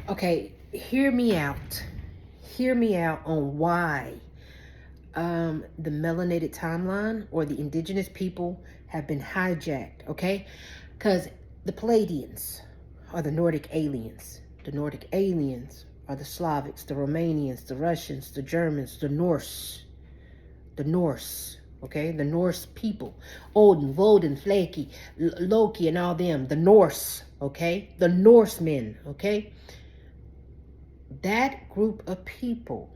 Okay, hear me out. Hear me out on why the melanated timeline or the indigenous people have been hijacked, okay? Because the Pleadieans are the Nordic aliens. The Nordic aliens are the Slavics, the Romanians, the Russians, the Germans, the Norse. The Norse, okay? The Norse people. Odin, Woden, Flaki, Loki, and all them. The Norse, okay? The Norsemen, okay? That group of people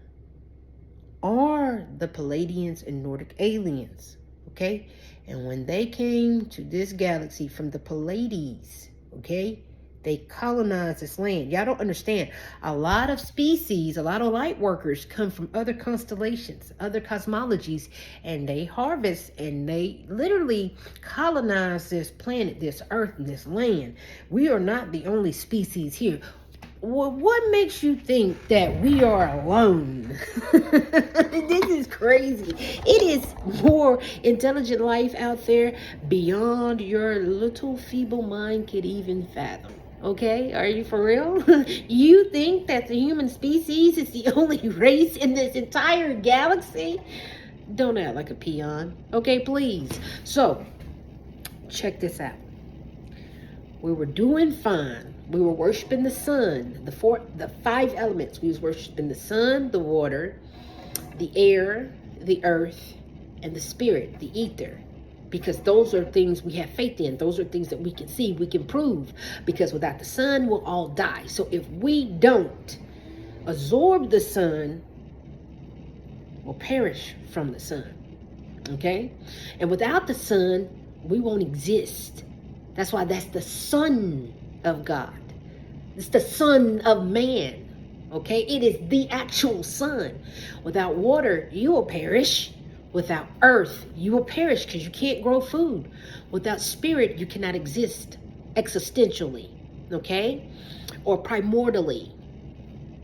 are the Palladians and Nordic aliens, okay? And when they came to this galaxy from the Pallades, okay, they colonized this land. Y'all don't understand. A lot of species, a lot of light workers come from other constellations, other cosmologies, and they harvest and they literally colonize this planet, this earth, and this land. We are not the only species here. What makes you think that we are alone? This is crazy. It is more intelligent life out there beyond your little feeble mind could even fathom. Okay, are you for real? You think that the human species is the only race in this entire galaxy? Don't act like a peon, okay, please. So, check this out. We were doing fine. We were worshiping the sun, the five elements. We was worshiping the sun, the water, the air, the earth, and the spirit, the ether. Because those are things we have faith in. Those are things that we can see, we can prove. Because without the sun, we'll all die. So if we don't absorb the sun, we'll perish from the sun. Okay? And without the sun, we won't exist. That's why that's the Son of God. It's the Son of Man. Okay? It is the actual sun. Without water, you will perish. Without earth, you will perish because you can't grow food. Without spirit, you cannot exist existentially. Okay? Or primordially.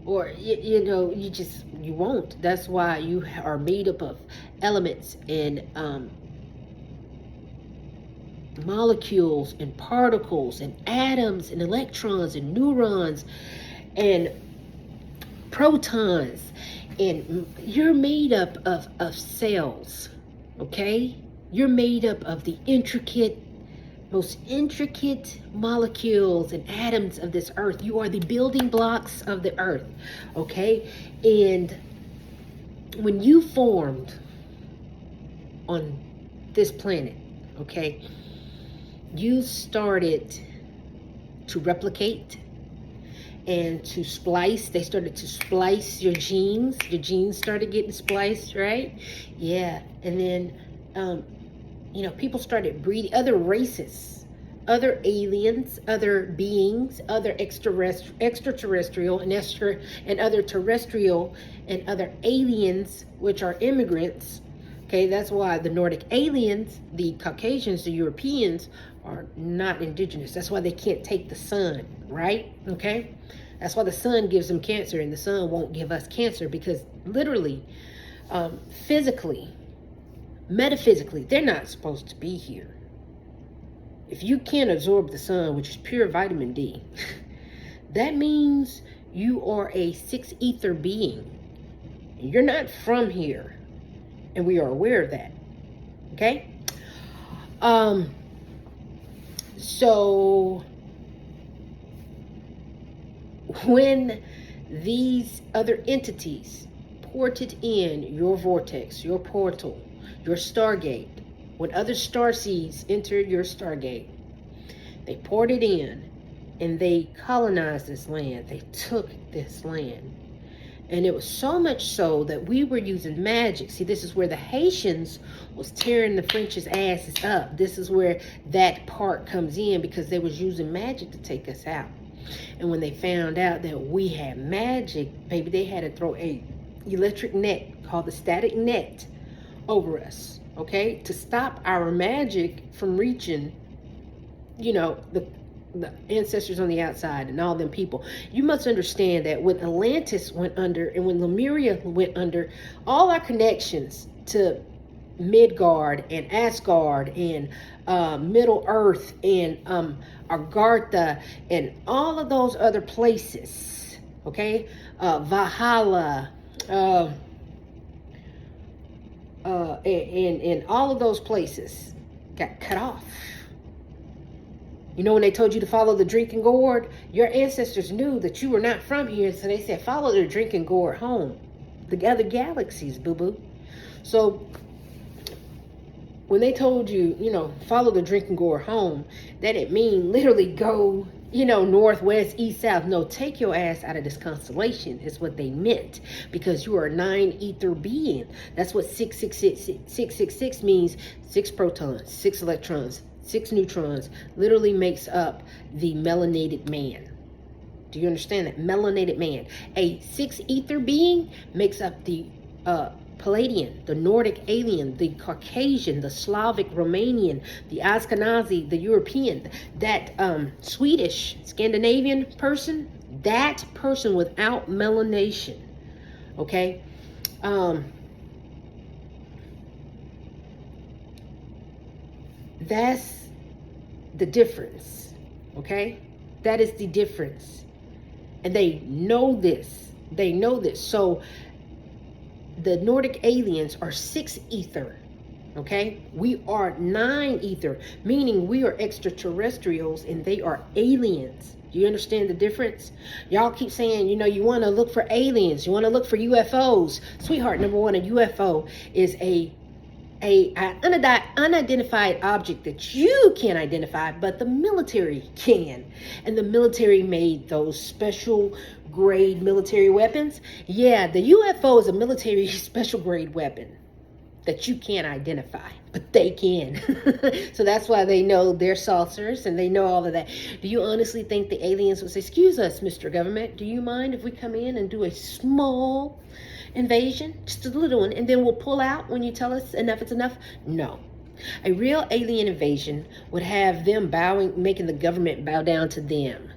Or, you won't. That's why you are made up of elements and molecules and particles and atoms and electrons and neurons and protons, and you're made up of cells, okay? You're made up of the most intricate molecules and atoms of this earth. You are the building blocks of the earth, okay? And when you formed on this planet, okay, you started to replicate and to splice. They started to splice your genes. Your genes started getting spliced, right? Yeah. And then, people started breeding other races, other aliens, other beings, other extraterrestrial and other terrestrial and other aliens, which are immigrants. Okay, that's why the Nordic aliens, the Caucasians, the Europeans are not indigenous. That's why they can't take the sun, right? Okay, that's why the sun gives them cancer and the sun won't give us cancer, because literally, physically, metaphysically, they're not supposed to be here. If you can't absorb the sun, which is pure vitamin D, that means you are a six ether being. You're not from here. And we are aware of that. Okay? So when these other entities ported in your vortex, your portal, your stargate, when other starseeds entered your stargate, they poured it in and they colonized this land. They took this land. And it was so much so that we were using magic. See, this is where the Haitians was tearing the French's asses up. This is where that part comes in, because they was using magic to take us out. And when they found out that we had magic, baby, they had to throw a electric net called the static net over us, okay? To stop our magic from reaching, the ancestors on the outside and all them people. You must understand that when Atlantis went under and when Lemuria went under, all our connections to Midgard and Asgard and Middle Earth and Agartha and all of those other places, okay? Valhalla, and all of those places got cut off. You know, when they told you to follow the drinking gourd, your ancestors knew that you were not from here, so they said, follow the drinking gourd home. The other galaxies, boo-boo. So when they told you, you know, follow the drinking gourd home, that didn't mean literally go, you know, north, west, east, south. No, take your ass out of this constellation is what they meant, because you are a 9 ether being. That's what 666 means. 6 protons, 6 electrons, 6 neutrons literally makes up the melanated man. Do you understand that? Melanated man. A 6 ether being makes up the Pleadiean, the Nordic alien, the Caucasian, the Slavic Romanian, the Ashkenazi, the European, that Swedish, Scandinavian person, that person without melanation, okay? That's the difference, okay? That is the difference. And they know this. They know this. So the Nordic aliens are 6 ether, okay? We are 9 ether, meaning we are extraterrestrials and they are aliens. Do you understand the difference? Y'all keep saying, you know, you want to look for aliens. You want to look for UFOs. Sweetheart, number one, a UFO is a unidentified object that you can't identify, but the military can. And the military made those special grade military weapons. Yeah, the UFO is a military special grade weapon that you can't identify, but they can. So that's why they know they're saucers and they know all of that. Do you honestly think the aliens would say, excuse us, Mr. Government, do you mind if we come in and do a small invasion, just a little one, and then we'll pull out when you tell us enough is enough? No. A real alien invasion would have them bowing, making the government bow down to them.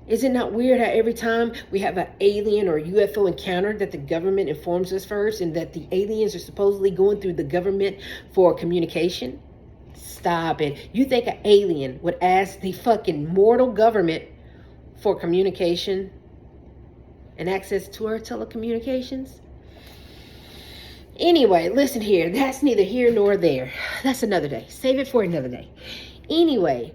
Is it not weird how every time we have an alien or UFO encounter that the government informs us first, and that the aliens are supposedly going through the government for communication? Stop it. You think an alien would ask the fucking mortal government for communication and access to our telecommunications? Anyway, listen here. That's neither here nor there. That's another day. Save it for another day. Anyway,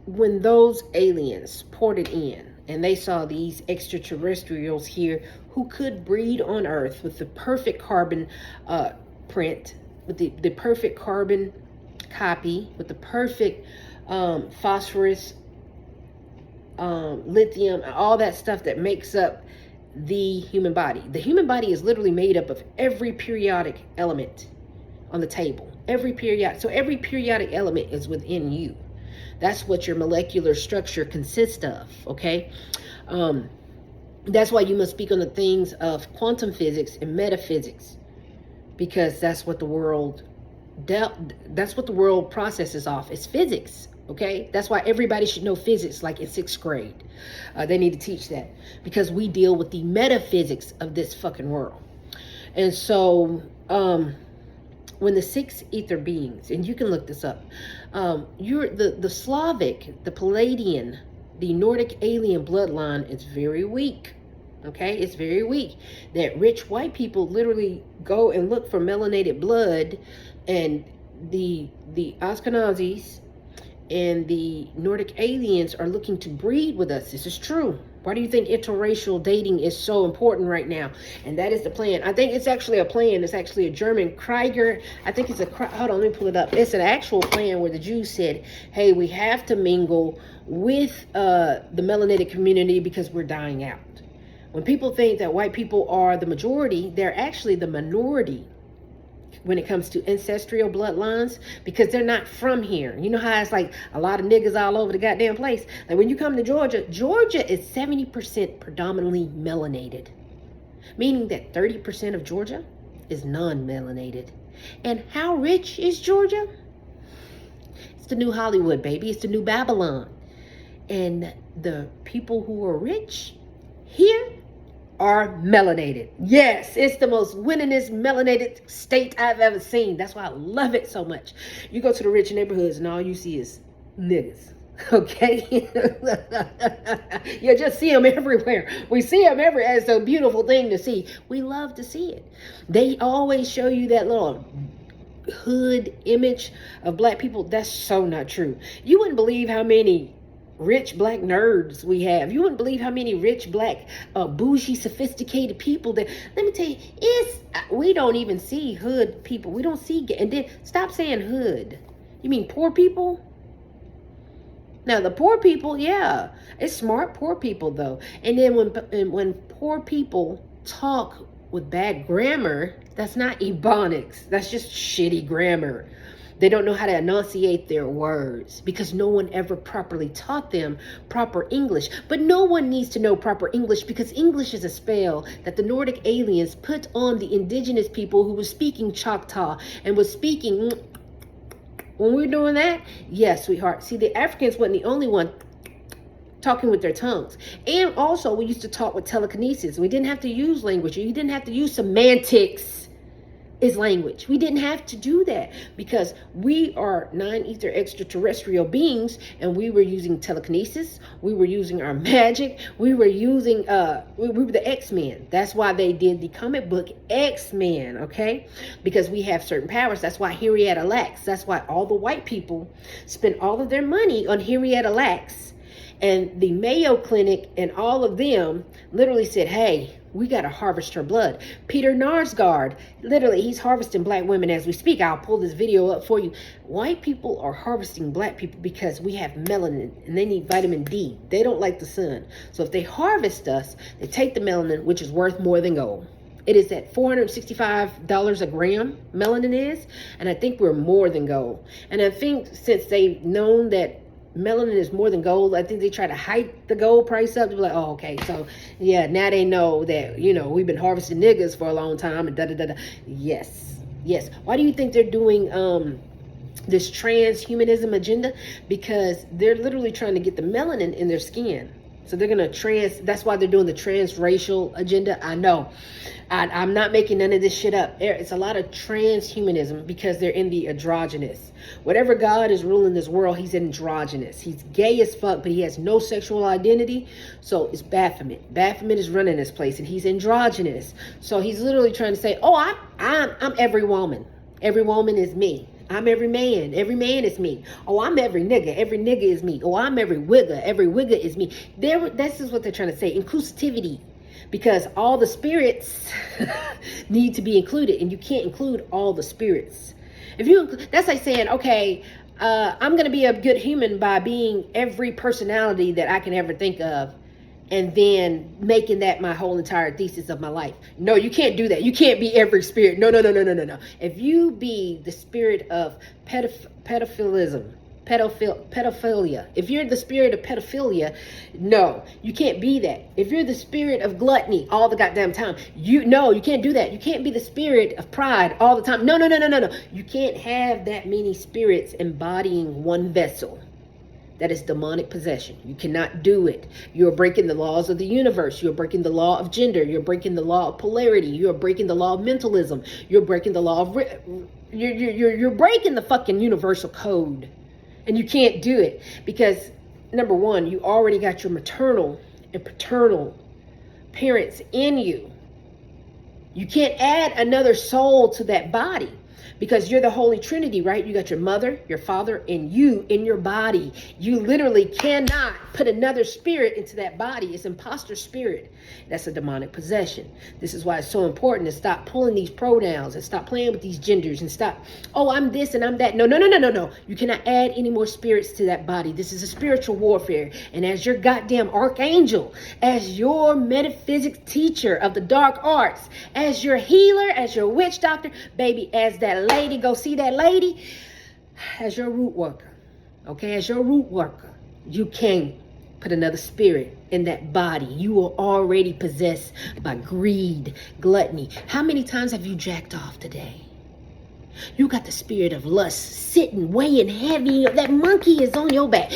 when those aliens ported in and they saw these extraterrestrials here who could breed on Earth with the perfect carbon print, with the perfect carbon copy, with the perfect phosphorus, lithium, all that stuff that makes up the human body. The human body is literally made up of every periodic element on the table. Every periodic element is within you. That's what your molecular structure consists of, okay? That's why you must speak on the things of quantum physics and metaphysics, because that's what the world processes off. It's physics, okay? That's why everybody should know physics like in 6th grade. They need to teach that, because we deal with the metaphysics of this fucking world. And so when the 6 ether beings, and you can look this up, you're the Slavic, the Pleadiean, the Nordic alien bloodline is very weak. Okay, it's very weak. That rich white people literally go and look for melanated blood, and the Ashkenazis and the Nordic aliens are looking to breed with us. This is true. Why do you think interracial dating is so important right now? And that is the plan. I think it's actually a plan. It's actually a German Krieger. I think it's hold on, let me pull it up. It's an actual plan where the Jews said, hey, we have to mingle with the melanated community because we're dying out. When people think that white people are the majority, they're actually the minority when it comes to ancestral bloodlines, because they're not from here. You know how it's like a lot of niggas all over the goddamn place? Like when you come to Georgia, Georgia is 70% predominantly melanated, meaning that 30% of Georgia is non-melanated. And how rich is Georgia? It's the new Hollywood, baby. It's the new Babylon. And the people who are rich here are melanated. Yes, it's the most winningest melanated state I've ever seen. That's why I love it so much. You go to the rich neighborhoods and all you see is niggas. Okay? You just see them everywhere. We see them everywhere. It's a beautiful thing to see. We love to see it. They always show you that little hood image of black people. That's so not true. You wouldn't believe how many rich black nerds we have. You wouldn't believe how many rich black bougie sophisticated people that, let me tell you, we don't even see hood people. We don't see, and then stop saying hood. You mean poor people? Now the poor people, yeah, it's smart poor people though. And then when poor people talk with bad grammar, that's not ebonics. That's just shitty grammar. They don't know how to enunciate their words because no one ever properly taught them proper English. But no one needs to know proper English because English is a spell that the Nordic aliens put on the indigenous people who was speaking Choctaw and was speaking. When we're doing that, yes, sweetheart. See, the Africans wasn't the only one talking with their tongues. And also, we used to talk with telekinesis. We didn't have to use language. You didn't have to use semantics is language. We didn't have to do that because we are non-ether extraterrestrial beings, and we were using telekinesis. We were using our magic. We were using, we were the X-Men. That's why they did the comic book X-Men, okay? Because we have certain powers. That's why Henrietta Lacks. That's why all the white people spend all of their money on Henrietta Lacks. And the Mayo Clinic and all of them literally said, hey, we got to harvest her blood. Peter Narsgaard, literally, he's harvesting black women as we speak. I'll pull this video up for you. White people are harvesting black people because we have melanin and they need vitamin D. They don't like the sun. So if they harvest us, they take the melanin, which is worth more than gold. It is at $465 a gram, melanin is. And I think we're more than gold. And I think since they've known that melanin is more than gold, I think they try to hike the gold price up to be like, oh, okay, so yeah, now they know that, you know, we've been harvesting niggas for a long time and da-da-da-da. Yes. Why do you think they're doing this transhumanism agenda? Because they're literally trying to get the melanin in their skin. So they're going to that's why they're doing the transracial agenda. I know. I'm not making none of this shit up. It's a lot of transhumanism because they're in the androgynous. Whatever God is ruling this world, he's androgynous. He's gay as fuck, but he has no sexual identity. So it's Baphomet. Baphomet is running this place, and he's androgynous. So he's literally trying to say, oh, I'm every woman. Every woman is me. I'm every man. Every man is me. Oh, I'm every nigga. Every nigga is me. Oh, I'm every wigger. Every wigger is me. This is what they're trying to say. Inclusivity. Because all the spirits need to be included, and you can't include all the spirits. That's like saying, okay, I'm going to be a good human by being every personality that I can ever think of, and then making that my whole entire thesis of my life. No, you can't do that. You can't be every spirit. No. If you be the spirit of pedophilia, if you're the spirit of pedophilia, no, you can't be that. If you're the spirit of gluttony all the goddamn time, you can't do that. You can't be the spirit of pride all the time. No. You can't have that many spirits embodying one vessel. That is demonic possession. You cannot do it. You're breaking the laws of the universe. You're breaking the law of gender. You're breaking the law of polarity. You're breaking the law of mentalism. You're breaking the law of you're breaking the fucking universal code. And you can't do it because, number one, you already got your maternal and paternal parents in you. You can't add another soul to that body because you're the Holy Trinity, right? You got your mother, your father, and you in your body. You literally cannot put another spirit into that body. It's imposter spirit. That's a demonic possession. This is why it's so important to stop pulling these pronouns and stop playing with these genders and stop, oh, I'm this and I'm that. No. You cannot add any more spirits to that body. This is a spiritual warfare. And as your goddamn archangel, as your metaphysics teacher of the dark arts, as your healer, as your witch doctor, baby, as that lady, go see that lady, as your root worker, okay, as your root worker, you can't put another spirit in that body. You are already possessed by greed, gluttony. How many times have you jacked off today? You got the spirit of lust sitting, weighing heavy. That monkey is on your back.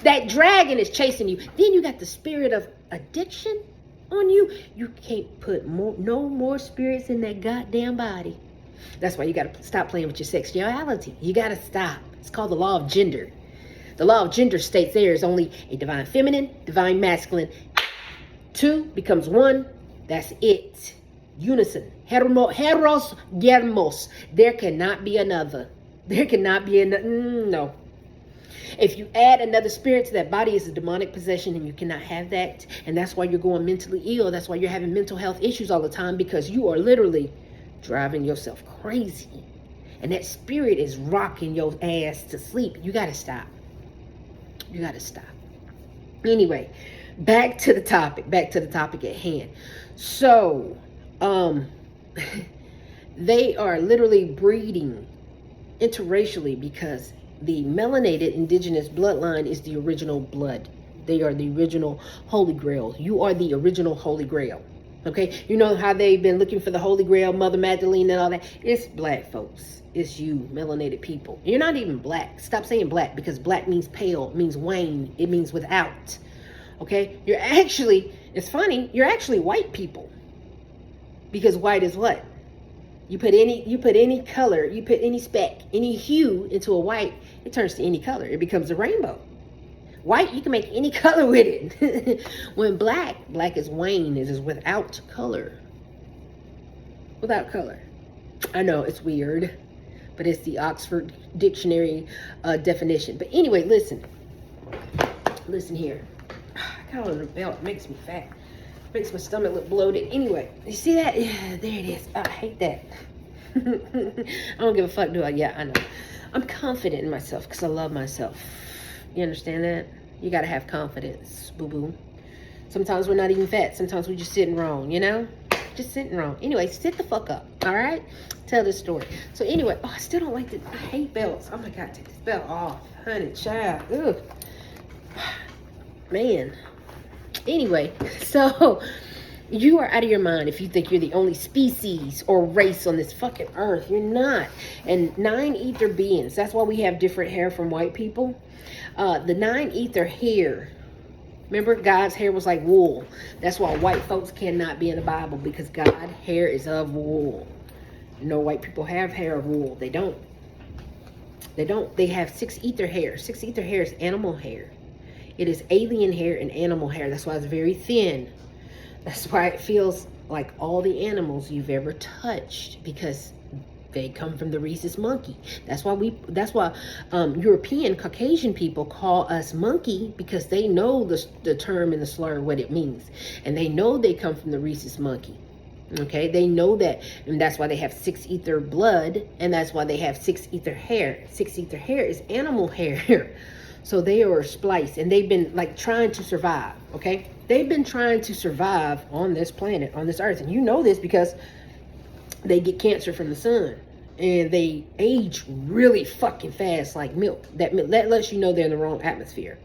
That dragon is chasing you. Then you got the spirit of addiction on you. You can't put no more spirits in that goddamn body. That's why you got to stop playing with your sexuality. You got to stop. It's called the law of gender. The law of gender states there is only a divine feminine, divine masculine. Two becomes one. That's it. Unison. Heros germos. There cannot be another. There cannot be another. No. If you add another spirit to that body, it's a demonic possession, and you cannot have that. And that's why you're going mentally ill. That's why you're having mental health issues all the time, because you are literally driving yourself crazy. And that spirit is rocking your ass to sleep. You got to stop. You got to stop. Anyway, back to the topic at hand. So, they are literally breeding interracially because the melanated indigenous bloodline is the original blood. They are the original Holy Grail. You are the original Holy Grail. Okay? You know how they've been looking for the Holy Grail, Mother Magdalene and all that? It's black folks. It's you, melanated people. You're not even black. Stop saying black, because black means pale, it means wane, it means without. Okay? You're actually, it's funny, you're actually white people. Because white is what? You put any color, you put any speck, any hue into a white, it turns to any color. It becomes a rainbow. White, you can make any color with it. When black is wane, it is without color. Without color. I know, it's weird, but it's the Oxford Dictionary definition. But anyway, listen. Listen here. I got on the belt, it makes me fat. Makes my stomach look bloated. Anyway, you see that? Yeah, there it is. I hate that. I don't give a fuck, do I? Yeah, I know. I'm confident in myself because I love myself. You understand that? You got to have confidence, boo-boo. Sometimes we're not even fat. Sometimes we're just sitting wrong, you know? Just sitting wrong. Anyway, sit the fuck up, all right? Tell this story. So anyway, I still don't like this. I hate belts. Oh, my God, take this belt off. Honey, child. Ugh. Man. Anyway, so you are out of your mind if you think you're the only species or race on this fucking earth. You're not. And 9 ether beings, that's why we have different hair from white people. The 9 ether hair, remember God's hair was like wool. That's why white folks cannot be in the Bible, because God's hair is of wool. No white people have hair of wool. They don't. They have 6 ether hair. 6 ether hair is animal hair. It is alien hair and animal hair. That's why it's very thin. That's why it feels like all the animals you've ever touched, because they come from the rhesus monkey. That's why European Caucasian people call us monkey, because they know the term and the slur, what it means. And they know they come from the rhesus monkey. Okay, they know that, and that's why they have 6 ether blood, and that's why they have 6 ether hair. 6 ether hair is animal hair. So they are spliced, and they've been like trying to survive, okay? They've been trying to survive on this planet, on this earth. And you know this because they get cancer from the sun, and they age really fucking fast like milk. That lets you know they're in the wrong atmosphere.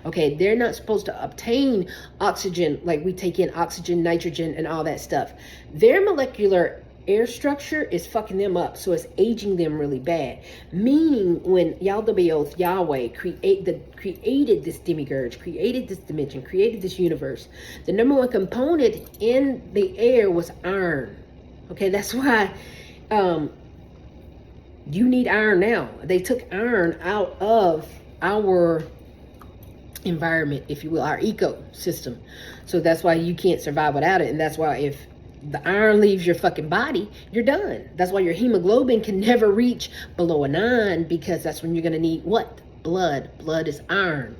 Okay, they're not supposed to obtain oxygen like we take in oxygen, nitrogen, and all that stuff. Their molecular air structure is fucking them up, so it's aging them really bad. Meaning, when Yahweh created this demiurge, created this dimension, created this universe, the number one component in the air was iron. Okay, that's why you need iron now. They took iron out of our environment, if you will, our ecosystem. So that's why you can't survive without it. And that's why if the iron leaves your fucking body, you're done. That's why your hemoglobin can never reach below a 9, because that's when you're going to need what? Blood. Blood is iron.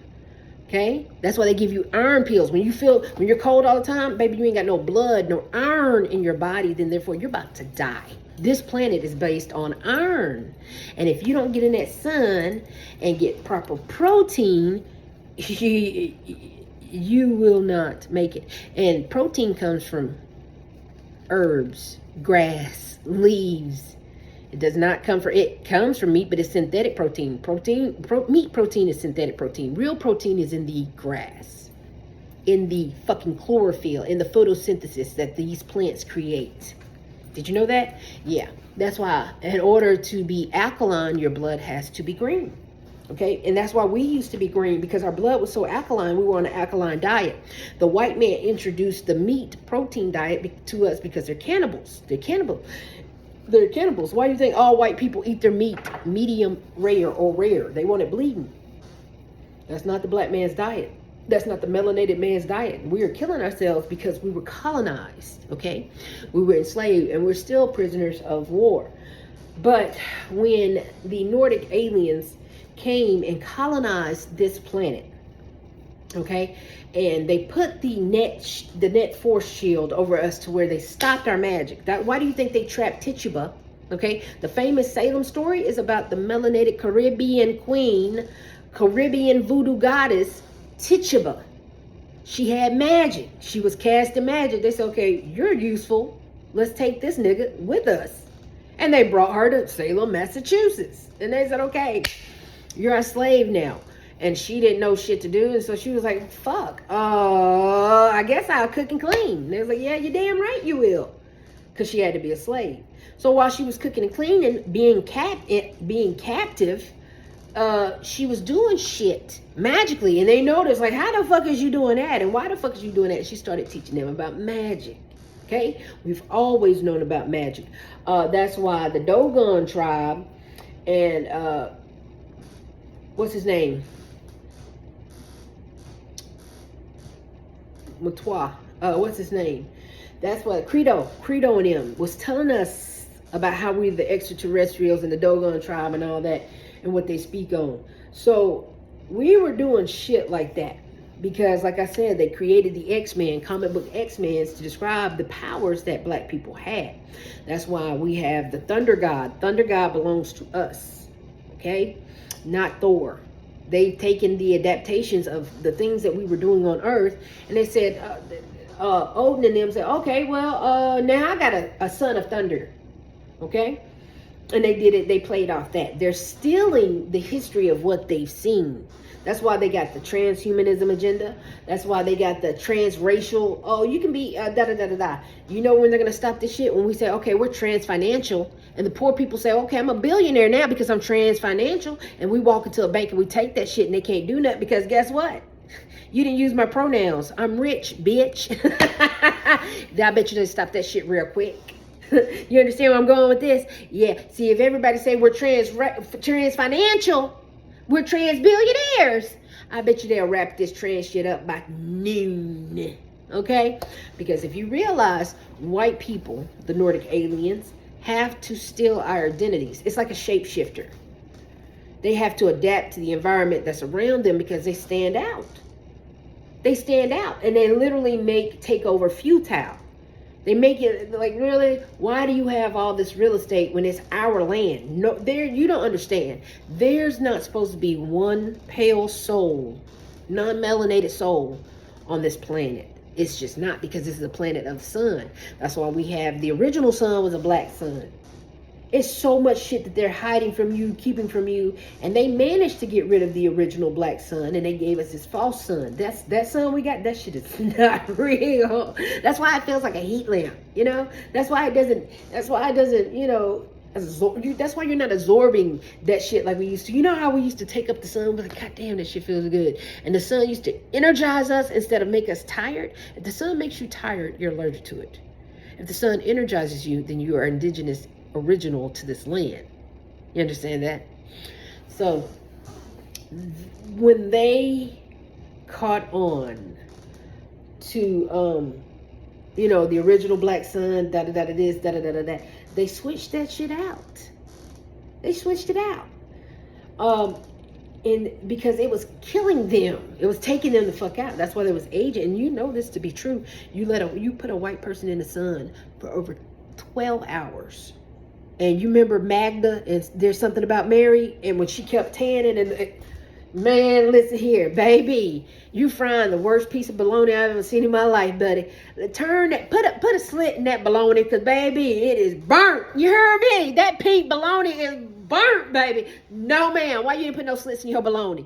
Okay? That's why they give you iron pills. When you're cold all the time, baby, you ain't got no blood, no iron in your body, then therefore you're about to die. This planet is based on iron. And if you don't get in that sun and get proper protein, you will not make it. And protein comes from herbs, grass, leaves. It does not come from, it comes from meat, but it's synthetic protein. Meat protein is synthetic protein. Real protein is in the grass, in the fucking chlorophyll, in the photosynthesis that these plants create. Did you know that? Yeah. That's why in order to be alkaline, your blood has to be green. Okay, and that's why we used to be green, because our blood was so alkaline. We were on an alkaline diet. The white man introduced the meat protein diet to us because they're cannibals. They're cannibals. Why do you think all white people eat their meat medium rare or rare? They want it bleeding. That's not the black man's diet. That's not the melanated man's diet. We are killing ourselves because we were colonized, okay? We were enslaved, and we're still prisoners of war. But when the Nordic aliens came and colonized this planet, okay, and they put the net force shield over us to where they stopped our magic. Why do you think they trapped Tituba? Okay, the famous Salem story is about the melanated Caribbean queen, Caribbean voodoo goddess Tituba. She had magic. She was casting magic. They said, okay, you're useful. Let's take this nigga with us. And they brought her to Salem, Massachusetts. And they said, okay, you're a slave now. And she didn't know shit to do. And so she was like, fuck, I guess I'll cook and clean. And they was like, yeah, you're damn right you will. Because she had to be a slave. So while she was cooking and cleaning, being captive, she was doing shit magically. And they noticed, like, how the fuck is you doing that? And why the fuck is you doing that? And she started teaching them about magic. Okay? We've always known about magic. That's why the Dogon tribe and, what's his name? Mutwa. What's his name? That's what Credo and him was telling us about how we the extraterrestrials and the Dogon tribe and all that and what they speak on. So we were doing shit like that because, like I said, they created the X-Men, comic book X-Men, to describe the powers that black people had. That's why we have the Thunder God. Thunder God belongs to us, okay? Not Thor. They've taken the adaptations of the things that we were doing on Earth, and they said, Odin and them said, okay, well, now I got a son of thunder, okay? And they did it, they played off that. They're stealing the history of what they've seen. That's why they got the transhumanism agenda. That's why they got the transracial, oh, you can be da-da-da-da-da. You know when they're going to stop this shit? When we say, okay, we're transfinancial. And the poor people say, okay, I'm a billionaire now because I'm transfinancial. And we walk into a bank and we take that shit and they can't do nothing because guess what? You didn't use my pronouns. I'm rich, bitch. I bet you didn't stop that shit real quick. You understand where I'm going with this? Yeah. See, if everybody say we're transfinancial, we're trans billionaires, I bet you they'll wrap this trans shit up by noon. Okay? Because if you realize white people, the Nordic aliens, have to steal our identities. It's like a shapeshifter. They have to adapt to the environment that's around them because they stand out. They stand out and they literally make takeover futile. They make it like, really, why do you have all this real estate when it's our land? No, there, you don't understand. There's not supposed to be one pale soul, non-melanated soul on this planet. It's just not, because this is a planet of the sun. That's why we have the original sun was a black sun. It's so much shit that they're hiding from you, keeping from you. And they managed to get rid of the original black sun and they gave us this false sun. That sun we got, that shit is not real. That's why it feels like a heat lamp, you know? That's why it doesn't, you know, that's why you're not absorbing that shit like we used to. You know how we used to take up the sun? We're like, God damn, that shit feels good. And the sun used to energize us instead of make us tired. If the sun makes you tired, you're allergic to it. If the sun energizes you, then you are indigenous, original to this land. You understand that? So when they caught on to you know, the original black sun, da da da da this, da da da da that, they switched that shit out. They switched it out. And because it was killing them, it was taking them the fuck out. That's why there was aging. And you know this to be true. You put a white person in the sun for over 12 hours. And you remember Magda, and There's Something About Mary, and when she kept tanning, and man, listen here, baby, you frying the worst piece of bologna I've ever seen in my life, buddy. Turn that, put a slit in that bologna, because baby, it is burnt. You heard me? That pink bologna is burnt, baby. No, man, why you didn't put no slits in your bologna?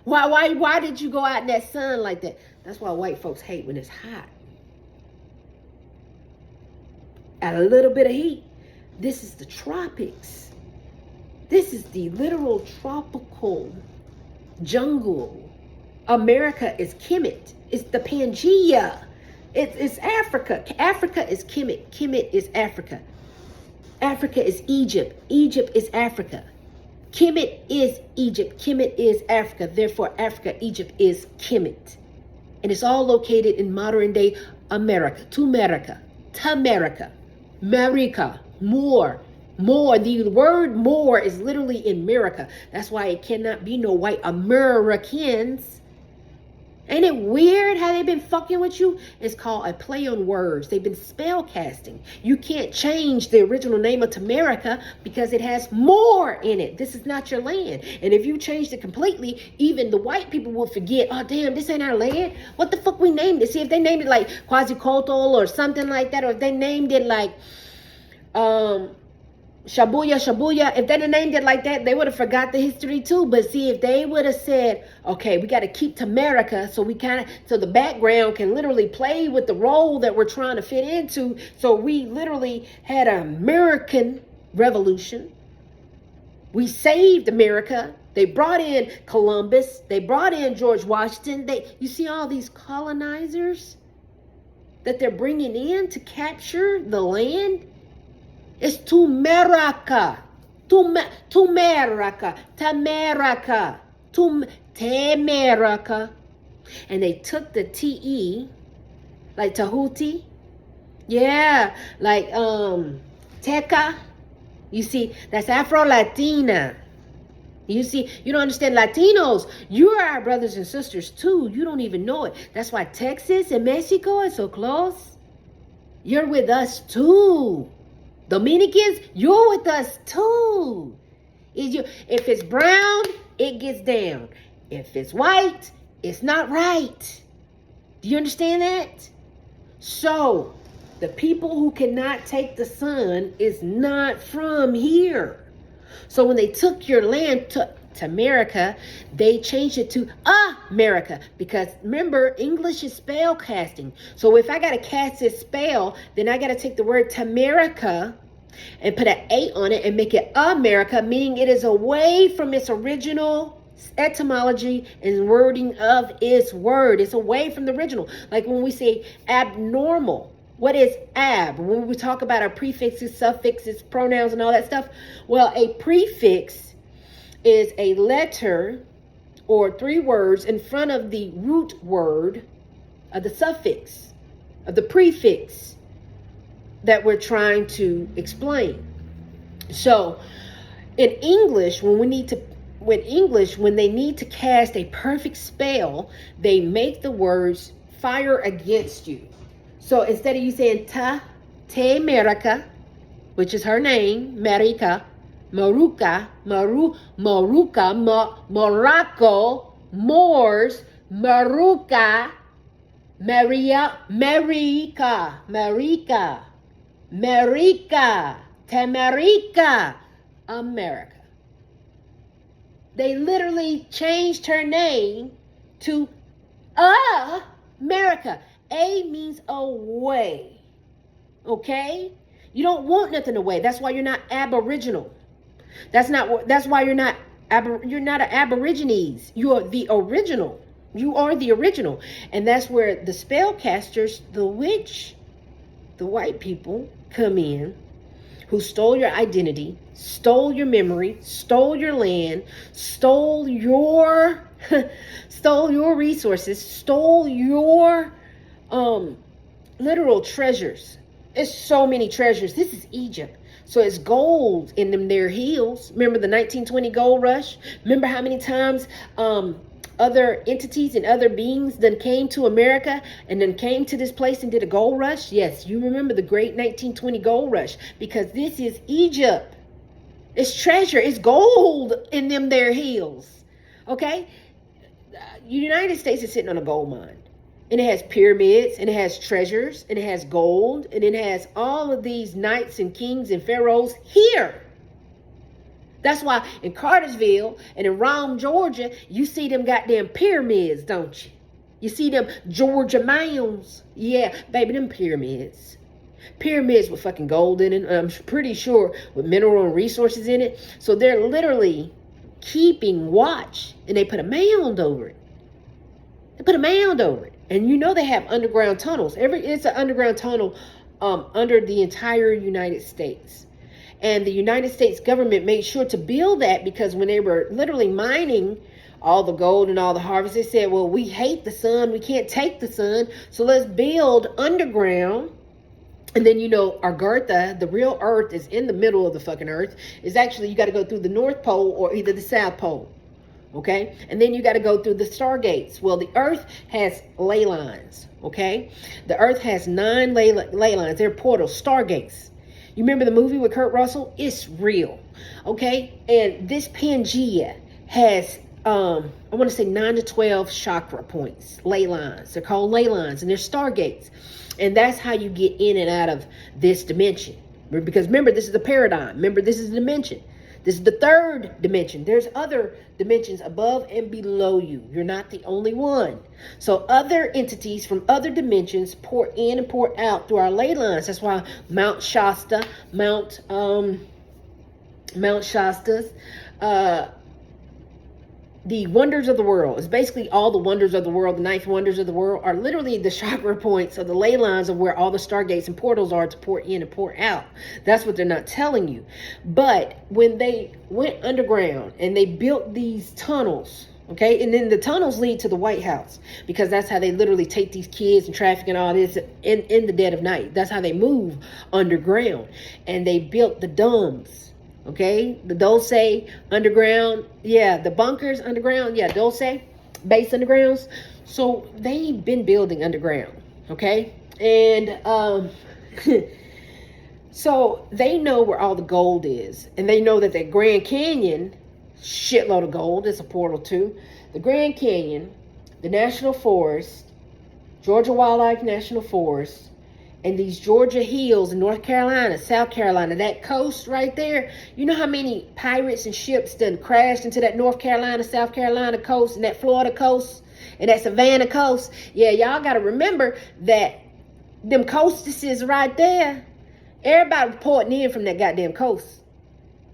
Why did you go out in that sun like that? That's why white folks hate when it's hot. At a little bit of heat. This is the tropics. This is the literal tropical jungle. America is Kemet. It's the Pangea. It's Africa. Africa is Kemet. Kemet is Africa. Africa is Egypt. Egypt is Africa. Kemet is Egypt. Kemet is Africa. Therefore, Africa, Egypt is Kemet. And it's all located in modern day America. Tumerica. Tamerica. America. More. The word more is literally in America. That's why it cannot be no white Americans. Ain't it weird how they've been fucking with you? It's called a play on words. They've been spell casting. You can't change the original name of Tamerica because it has more in it. This is not your land. And if you changed it completely, even the white people will forget, oh, damn, this ain't our land. What the fuck we named it? See, if they named it like Quasicoatl or something like that, or if they named it like Shabuya. If they'd have named it like that, they would have forgot the history too. But see, if they would have said, okay, we got to keep Tamerica so so the background can literally play with the role that we're trying to fit into. So we literally had an American Revolution. We saved America. They brought in Columbus. They brought in George Washington. You see all these colonizers that they're bringing in to capture the land? It's Tumerica. Tamerica. And they took the T-E, like Tahuti. Yeah, like Teca. You see, that's Afro-Latina. You see, you don't understand Latinos. You are our brothers and sisters too. You don't even know it. That's why Texas and Mexico are so close. You're with us too. Dominicans, you're with us too. If it's brown, it gets down. If it's white, it's not right. Do you understand that? So, the people who cannot take the sun is not from here. So when they took your land to America, they changed it to America, because remember, English is spell casting. So if I got to cast this spell, then I got to take the word Tamerica and put an A on it and make it America, meaning it is away from its original etymology and wording of its word. It's away from the original. Like when we say abnormal, what is ab? When we talk about our prefixes, suffixes, pronouns, and all that stuff, well, a prefix is a letter or 3 words in front of the root word of the suffix, of the prefix that we're trying to explain. So in English, when they need to cast a perfect spell, they make the words fire against you. So instead of you saying Tamerica, which is her name, Marika, Maruka, Morocco, Moors, Maruka, Marika, Tamerica, America. They literally changed her name to America. A means away. Okay? You don't want nothing away. That's why you're not aboriginal. That's why you're not an aborigines. You are the original. You are the original. And that's where the spellcasters, the witch, the white people come in, who stole your identity, stole your memory, stole your land, stole your resources, stole your literal treasures. It's so many treasures. This is Egypt. So it's gold in them their hills. Remember the 1920 gold rush? Remember how many times other entities and other beings then came to America and then came to this place and did a gold rush? Yes, you remember the great 1920 gold rush, because this is Egypt. It's treasure. It's gold in them their hills. Okay? The United States is sitting on a gold mine. And it has pyramids, and it has treasures, and it has gold, and it has all of these knights and kings and pharaohs here. That's why in Cartersville and in Rome, Georgia, you see them goddamn pyramids, don't you? You see them Georgia mounds. Yeah, baby, them pyramids. Pyramids with fucking gold in it. I'm pretty sure with mineral and resources in it. So they're literally keeping watch, and they put a mound over it. They put a mound over it. And you know they have underground tunnels. It's an underground tunnel under the entire United States. And the United States government made sure to build that because when they were literally mining all the gold and all the harvest, they said, well, we hate the sun. We can't take the sun. So let's build underground. And then, you know, Argartha, the real Earth, is in the middle of the fucking Earth. It's actually, you got to go through the North Pole or either the South Pole. Okay? And then you got to go through the stargates. Well, the Earth has ley lines. Okay? The Earth has 9 ley lines. They're portals, stargates. You remember the movie with Kurt Russell? It's real. Okay? And this Pangea has, I want to say 9 to 12 chakra points, ley lines. They're called ley lines, and they're stargates. And that's how you get in and out of this dimension. Because remember, this is a paradigm. Remember, this is a dimension. This is the 3rd dimension. There's other dimensions above and below you. You're not the only one. So other entities from other dimensions pour in and pour out through our ley lines. That's why Mount Shasta, Mount Shasta's, the wonders of the world. It's basically all the wonders of the world. The 9th wonders of the world are literally the chakra points of the ley lines of where all the stargates and portals are to pour in and pour out. That's what they're not telling you. But when they went underground and they built these tunnels, okay, and then the tunnels lead to the White House, because that's how they literally take these kids and traffic and all this in the dead of night. That's how they move underground. And they built the domes. Okay, the Dulce underground, yeah, the bunkers underground, yeah, Dulce base undergrounds. So they've been building underground, okay, and so they know where all the gold is, and they know that the Grand Canyon, shitload of gold, it's a portal too. The Grand Canyon, the National Forest, Georgia Wildlife National Forest, and these Georgia hills in North Carolina, South Carolina, that coast right there. You know how many pirates and ships done crashed into that North Carolina, South Carolina coast, and that Florida coast, and that Savannah coast? Yeah, y'all got to remember that them coastesses right there, everybody reporting in from that goddamn coast.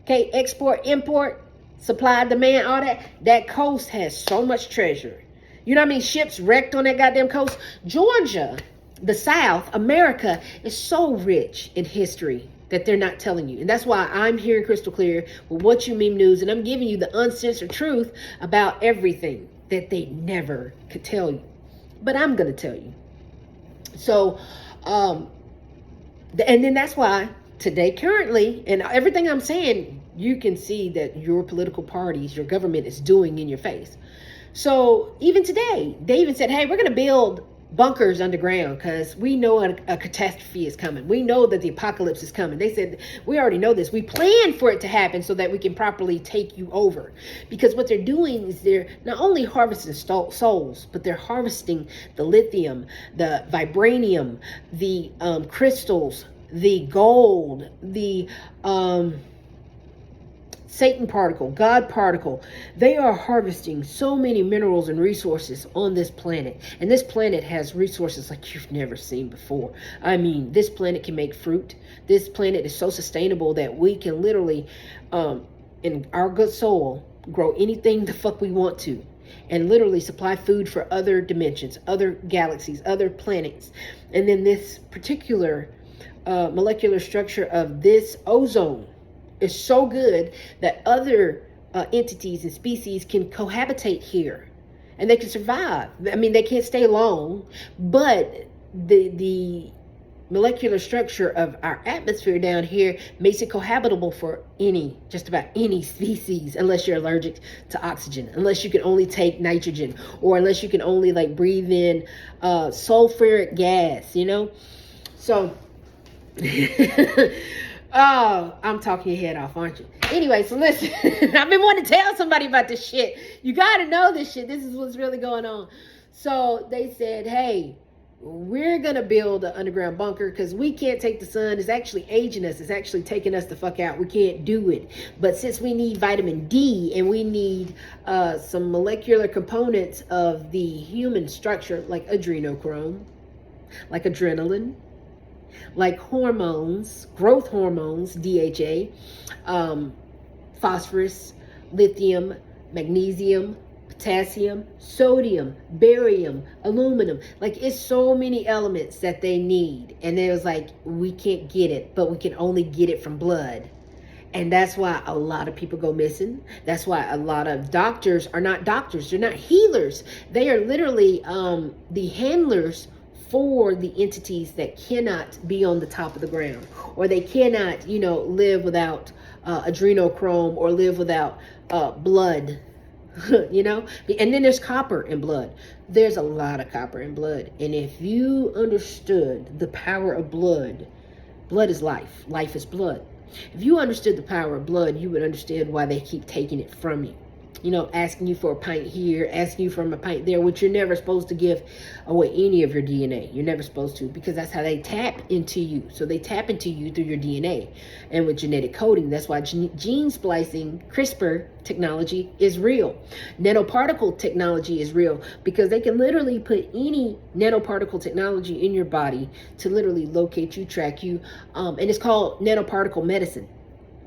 Okay, export, import, supply, demand, all that. That coast has so much treasure. You know how many ships wrecked on that goddamn coast? Georgia, the South, America, is so rich in history that they're not telling you. And that's why I'm hearing crystal clear with What You Mean News, and I'm giving you the uncensored truth about everything that they never could tell you. But I'm going to tell you. So, and then that's why today, currently, and everything I'm saying, you can see that your political parties, your government is doing in your face. So even today, they even said, hey, we're going to build bunkers underground because we know a catastrophe is coming. We know that the apocalypse is coming. They said, we already know this. We plan for it to happen so that we can properly take you over. Because what they're doing is they're not only harvesting souls, but they're harvesting the lithium, the vibranium, the crystals, the gold, the Satan particle, God particle. They are harvesting so many minerals and resources on this planet. And this planet has resources like you've never seen before. I mean, this planet can make fruit. This planet is so sustainable that we can literally, in our good soul, grow anything the fuck we want to. And literally supply food for other dimensions, other galaxies, other planets. And then this particular molecular structure of this ozone is so good that other entities and species can cohabitate here, and they can survive. I mean, they can't stay long, but the molecular structure of our atmosphere down here makes it cohabitable for just about any species, unless you're allergic to oxygen, unless you can only take nitrogen, or unless you can only like breathe in sulfuric gas, you know. So oh, I'm talking your head off, aren't you? Anyway, so listen, I've been wanting to tell somebody about this shit. You got to know this shit. This is what's really going on. So they said, hey, we're going to build an underground bunker because we can't take the sun. It's actually aging us. It's actually taking us the fuck out. We can't do it. But since we need vitamin D and we need some molecular components of the human structure, like adrenochrome, like adrenaline, like hormones, growth hormones, DHA, phosphorus, lithium, magnesium, potassium, sodium, barium, aluminum. Like, it's so many elements that they need. And it was like, we can't get it, but we can only get it from blood. And that's why a lot of people go missing. That's why a lot of doctors are not doctors. They're not healers. They are literally the handlers for the entities that cannot be on the top of the ground, or they cannot, live without adrenochrome, or live without blood. And then there's copper in blood. There's a lot of copper in blood. And if you understood the power of blood, blood is life. Life is blood. If you understood the power of blood, you would understand why they keep taking it from you. Asking you for a pint here, asking you for a pint there, which you're never supposed to give away any of your DNA. You're never supposed to, because that's how they tap into you. So they tap into you through your DNA. And with genetic coding, that's why gene splicing, CRISPR technology is real. Nanoparticle technology is real, because they can literally put any nanoparticle technology in your body to literally locate you, track you. And it's called nanoparticle medicine.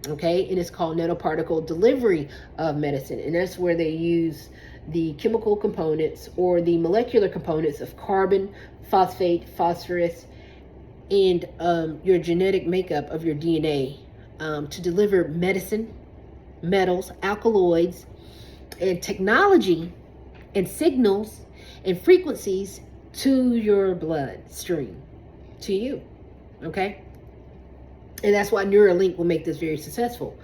Okay, and it's called nanoparticle delivery of medicine. And that's where they use the chemical components or the molecular components of carbon, phosphate, phosphorus, and your genetic makeup of your DNA to deliver medicine, metals, alkaloids, and technology, and signals and frequencies to your bloodstream, to you. Okay? And that's why Neuralink will make this very successful.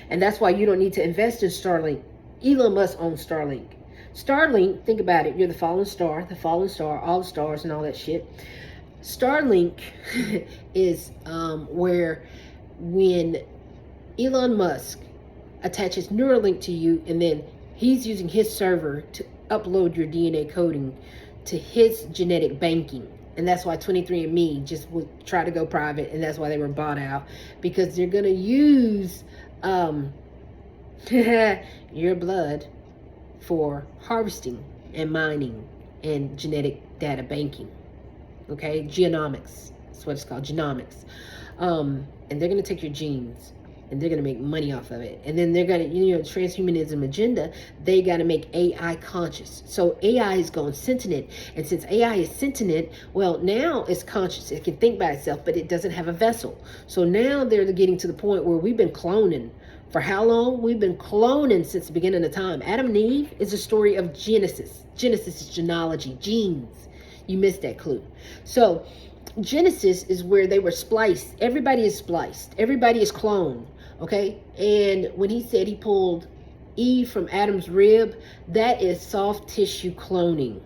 And that's why you don't need to invest in Starlink. Elon Musk owns Starlink. Starlink, think about it. You're the fallen star, all the stars and all that shit. Starlink is where when Elon Musk attaches Neuralink to you, and then he's using his server to upload your DNA coding to his genetic banking. And that's why 23andMe just would try to go private, and that's why they were bought out, because they're going to use your blood for harvesting and mining and genetic data banking. Okay, genomics. That's what it's called, genomics. And they're going to take your genes, and they're going to make money off of it. And then they're going to, transhumanism agenda, they got to make AI conscious. So AI is going sentient. And since AI is sentient, well, now it's conscious. It can think by itself, but it doesn't have a vessel. So now they're getting to the point where we've been cloning. For how long? We've been cloning since the beginning of time. Adam and Eve is a story of Genesis. Genesis is genealogy, genes. You missed that clue. So Genesis is where they were spliced. Everybody is spliced. Everybody is cloned. Okay, and when he said he pulled Eve from Adam's rib, that is soft tissue cloning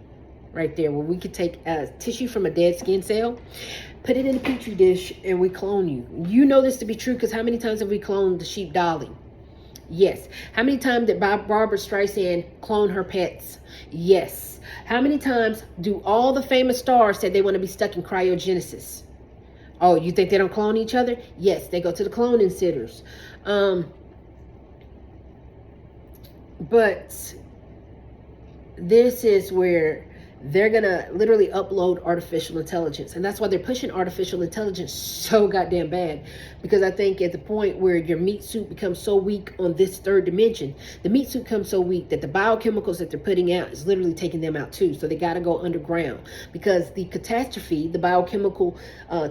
right there, where we could take tissue from a dead skin cell, put it in a petri dish, and we clone you. You know this to be true, because how many times have we cloned the sheep Dolly? Yes. How many times did Barbara Streisand clone her pets? Yes. How many times do all the famous stars say they want to be stuck in cryogenesis? Oh, you think they don't clone each other? Yes, they go to the cloning centers. But this is where they're going to literally upload artificial intelligence. And that's why they're pushing artificial intelligence so goddamn bad. Because I think at the point where your meat suit becomes so weak on this third dimension, the meat suit becomes so weak that the biochemicals that they're putting out is literally taking them out too. So they got to go underground. Because the catastrophe, the biochemical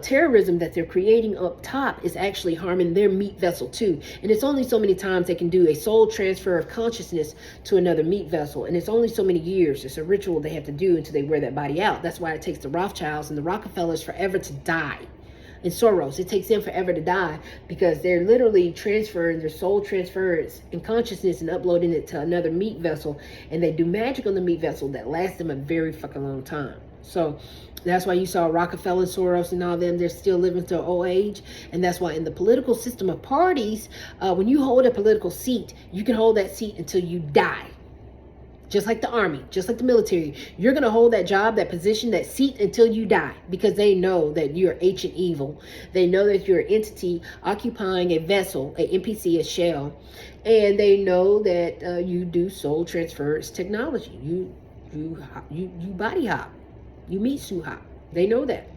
terrorism that they're creating up top is actually harming their meat vessel too. And it's only so many times they can do a soul transfer of consciousness to another meat vessel. And it's only so many years. It's a ritual they have to do until they wear that body out. That's why it takes the Rothschilds and the Rockefellers forever to die. And Soros, it takes them forever to die, because they're literally transferring their soul transference and consciousness and uploading it to another meat vessel. And they do magic on the meat vessel that lasts them a very fucking long time. So that's why you saw Rockefeller, Soros, and all them, they're still living to old age. And that's why in the political system of parties, when you hold a political seat, you can hold that seat until you die. Just like the army, just like the military. You're going to hold that job, that position, that seat until you die, because they know that you're ancient evil. They know that you're an entity occupying a vessel, an NPC, a shell. And they know that you do soul transference technology. You body hop. You meat suit hop. They know that.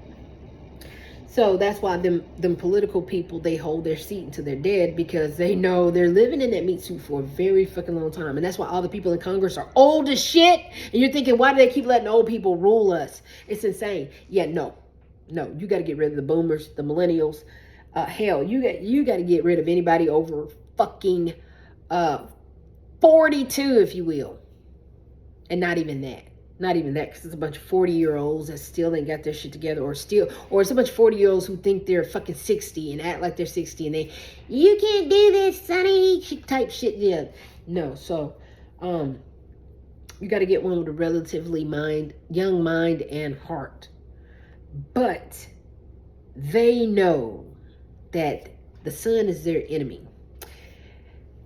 So that's why them political people, they hold their seat until they're dead, because they know they're living in that meat suit for a very fucking long time. And that's why all the people in Congress are old as shit. And you're thinking, why do they keep letting old people rule us? It's insane. Yeah, no. You got to get rid of the boomers, the millennials, hell, you got to get rid of anybody over fucking 42, if you will. And not even that. Not even that, because it's a bunch of 40-year-olds that still ain't got their shit together, or it's a bunch of 40-year-olds who think they're fucking 60 and act like they're 60, and you can't do this, sonny, type shit. Yeah, no. So, you got to get one with a relatively young mind and heart. But they know that the sun is their enemy.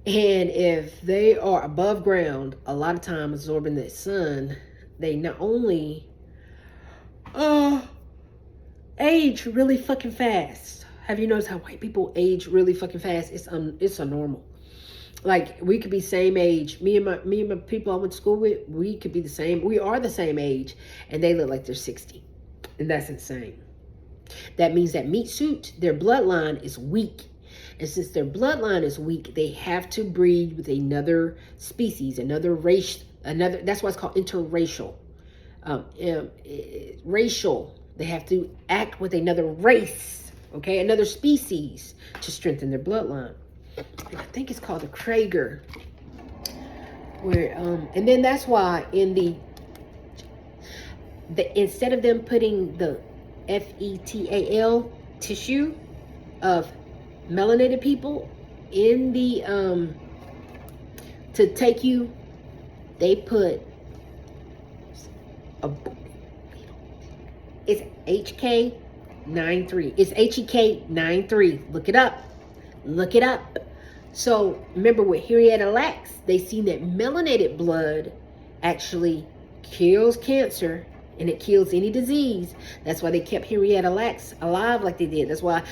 And if they are above ground, a lot of time absorbing that sun, they not only age really fucking fast. Have you noticed how white people age really fucking fast? It's a normal. Like, we could be same age. Me and my people I went to school with, we could be the same. We are the same age, and they look like they're 60, and that's insane. That means that meat suit, their bloodline is weak. And since their bloodline is weak, they have to breed with another species, another race, that's why it's called interracial. Racial, they have to act with another race, okay, another species to strengthen their bloodline. And I think it's called the Krager. Where, and then that's why in the instead of them putting the fetal tissue of melanated people in the to take you, they put it's HK93. It's HEK93. Look it up. Look it up. So remember with Henrietta Lacks, they seen that melanated blood actually kills cancer and it kills any disease. That's why they kept Henrietta Lacks alive like they did. That's why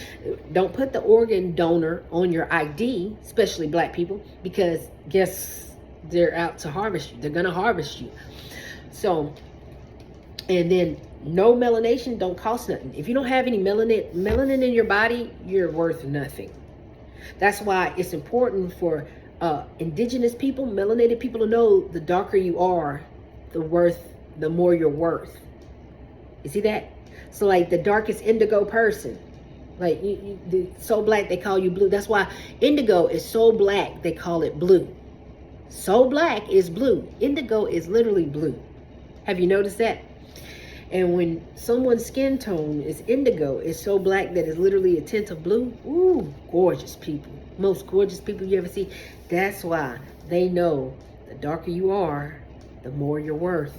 don't put the organ donor on your ID, especially black people, because guess they're out to harvest you. They're gonna harvest you. So, and then no melanation don't cost nothing. If you don't have any melanin in your body, you're worth nothing. That's why it's important for indigenous people, melanated people, to know the darker you are, the more you're worth. You see that? So like the darkest indigo person, like so black they call you blue. That's why indigo is so black they call it blue. So black is blue. Indigo is literally blue. Have you noticed that? And when someone's skin tone is indigo, it's so black that it's literally a tint of blue. Ooh, gorgeous people. Most gorgeous people you ever see. That's why they know the darker you are, the more you're worth.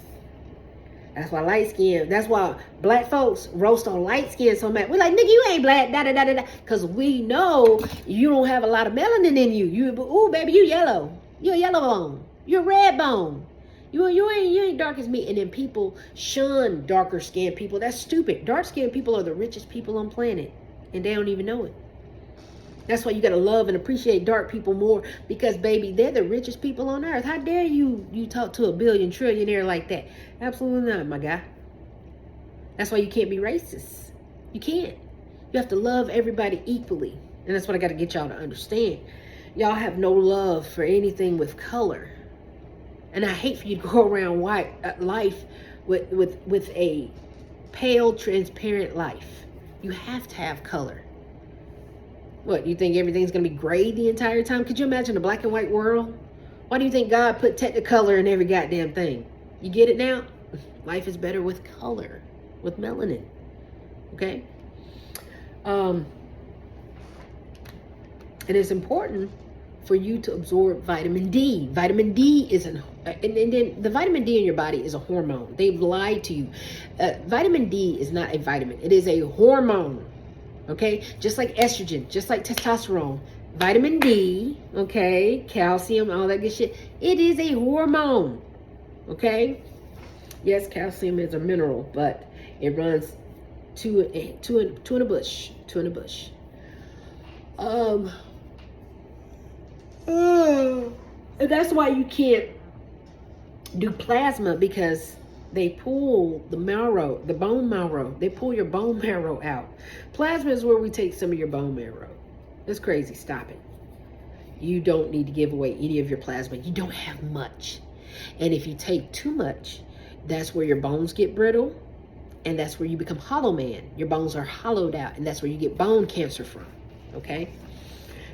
That's why light skin, that's why black folks roast on light skin so much. We're like, nigga, you ain't black, da da da da da. Because we know you don't have a lot of melanin in you. Ooh, baby, you yellow. You're a yellow bone. You're a red bone. You ain't dark as me. And then people shun darker skinned people. That's stupid. Dark skinned people are the richest people on planet, and they don't even know it. That's why you gotta love and appreciate dark people more, because baby, they're the richest people on earth. How dare you talk to a billion trillionaire like that? Absolutely not, my guy. That's why you can't be racist. You can't. You have to love everybody equally, and that's what I got to get y'all to understand. Y'all have no love for anything with color. And I hate for you to go around life with a pale, transparent life. You have to have color. What, you think everything's going to be gray the entire time? Could you imagine a black and white world? Why do you think God put technicolor in every goddamn thing? You get it now? Life is better with color, with melanin. Okay? And it's important for you to absorb vitamin D. Vitamin D is and then the vitamin D in your body is a hormone. They've lied to you. Vitamin D is not a vitamin. It is a hormone. Okay? Just like estrogen, just like testosterone. Vitamin D, okay, calcium, all that good shit. It is a hormone. Okay? Yes, calcium is a mineral, but it runs two in a bush. Two in a bush. And that's why you can't do plasma, because they pull the marrow, the bone marrow. They pull your bone marrow out. Plasma is where we take some of your bone marrow. That's crazy. Stop it. You don't need to give away any of your plasma. You don't have much. And if you take too much, that's where your bones get brittle. And that's where you become hollow man. Your bones are hollowed out. And that's where you get bone cancer from. okay?